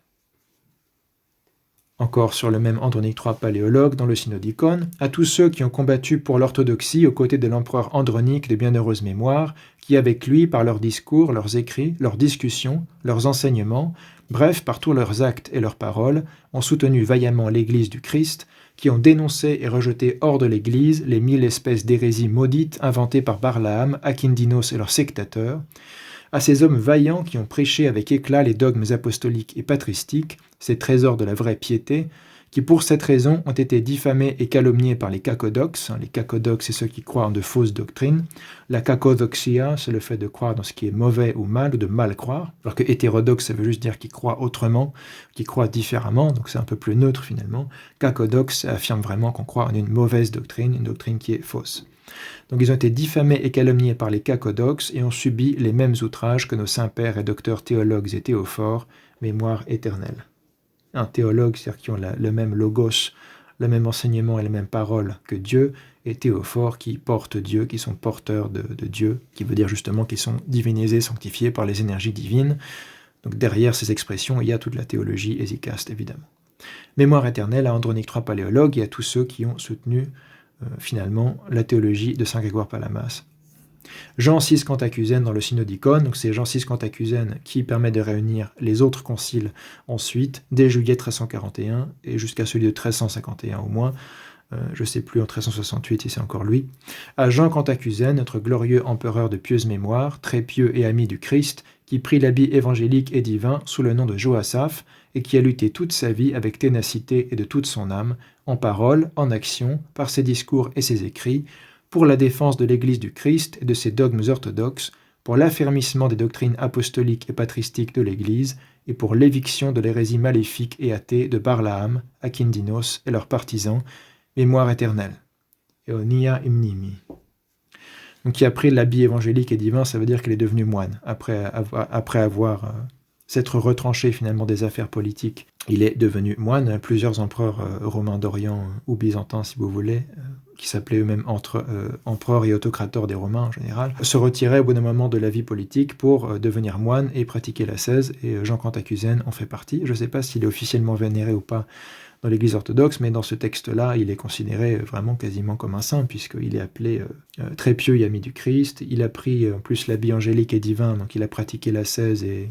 Encore sur le même Andronique III, paléologue, dans le Synodicon, à tous ceux qui ont combattu pour l'orthodoxie aux côtés de l'empereur Andronique de bienheureuse mémoire, qui avec lui, par leurs discours, leurs écrits, leurs discussions, leurs enseignements, bref, par tous leurs actes et leurs paroles, ont soutenu vaillamment l'Église du Christ, qui ont dénoncé et rejeté hors de l'Église les 1000 espèces d'hérésies maudites inventées par Barlaam, Akindinos et leurs sectateurs, à ces hommes vaillants qui ont prêché avec éclat les dogmes apostoliques et patristiques, ces trésors de la vraie piété, qui pour cette raison ont été diffamés et calomniés par les cacodoxes. Les cacodoxes, c'est ceux qui croient en de fausses doctrines. La cacodoxia, c'est le fait de croire dans ce qui est mauvais ou mal, ou de mal croire, alors que hétérodoxe, ça veut juste dire qui croit autrement, qui croit différemment, donc c'est un peu plus neutre finalement. Cacodoxe, ça affirme vraiment qu'on croit en une mauvaise doctrine, une doctrine qui est fausse. Donc ils ont été diffamés et calomniés par les cacodoxes et ont subi les mêmes outrages que nos saints-pères et docteurs théologues et théophores, mémoire éternelle. Un théologue, c'est-à-dire qui ont le même logos, le même enseignement et les mêmes paroles que Dieu, et théophores qui portent Dieu, qui sont porteurs de Dieu, qui veut dire justement qu'ils sont divinisés, sanctifiés par les énergies divines. Donc derrière ces expressions, il y a toute la théologie hésychaste, évidemment. Mémoire éternelle à Andronique III, paléologue, et à tous ceux qui ont soutenu finalement la théologie de Saint Grégoire Palamas. Jean VI Cantacuzène dans le Synodicon, donc c'est Jean VI Cantacuzène qui permet de réunir les autres conciles ensuite, dès juillet 1341 et jusqu'à celui de 1351 au moins, je ne sais plus en 1368 si c'est encore lui, à Jean Cantacuzène, notre glorieux empereur de pieuse mémoire, très pieux et ami du Christ, qui prit l'habit évangélique et divin sous le nom de Joasaph et qui a lutté toute sa vie avec ténacité et de toute son âme, en parole, en action, par ses discours et ses écrits, pour la défense de l'Église du Christ et de ses dogmes orthodoxes, pour l'affermissement des doctrines apostoliques et patristiques de l'Église, et pour l'éviction de l'hérésie maléfique et athée de Barlaam, Akindinos et leurs partisans, mémoire éternelle. Eonia imnimi. Donc qui a pris l'habit évangélique et divin, ça veut dire qu'il est devenu moine, après avoir s'être retranché finalement des affaires politiques. Il est devenu moine. Plusieurs empereurs romains d'Orient ou byzantins, si vous voulez, qui s'appelaient eux-mêmes empereurs et autocrateurs des Romains en général, se retiraient au bout d'un moment de la vie politique pour devenir moine et pratiquer l'ascèse, et Jean Cantacuzène en fait partie. Je ne sais pas s'il est officiellement vénéré ou pas dans l'Église orthodoxe, mais dans ce texte-là, il est considéré vraiment quasiment comme un saint, puisqu'il est appelé très pieux et ami du Christ. Il a pris en plus l'habit angélique et divin, donc il a pratiqué l'ascèse et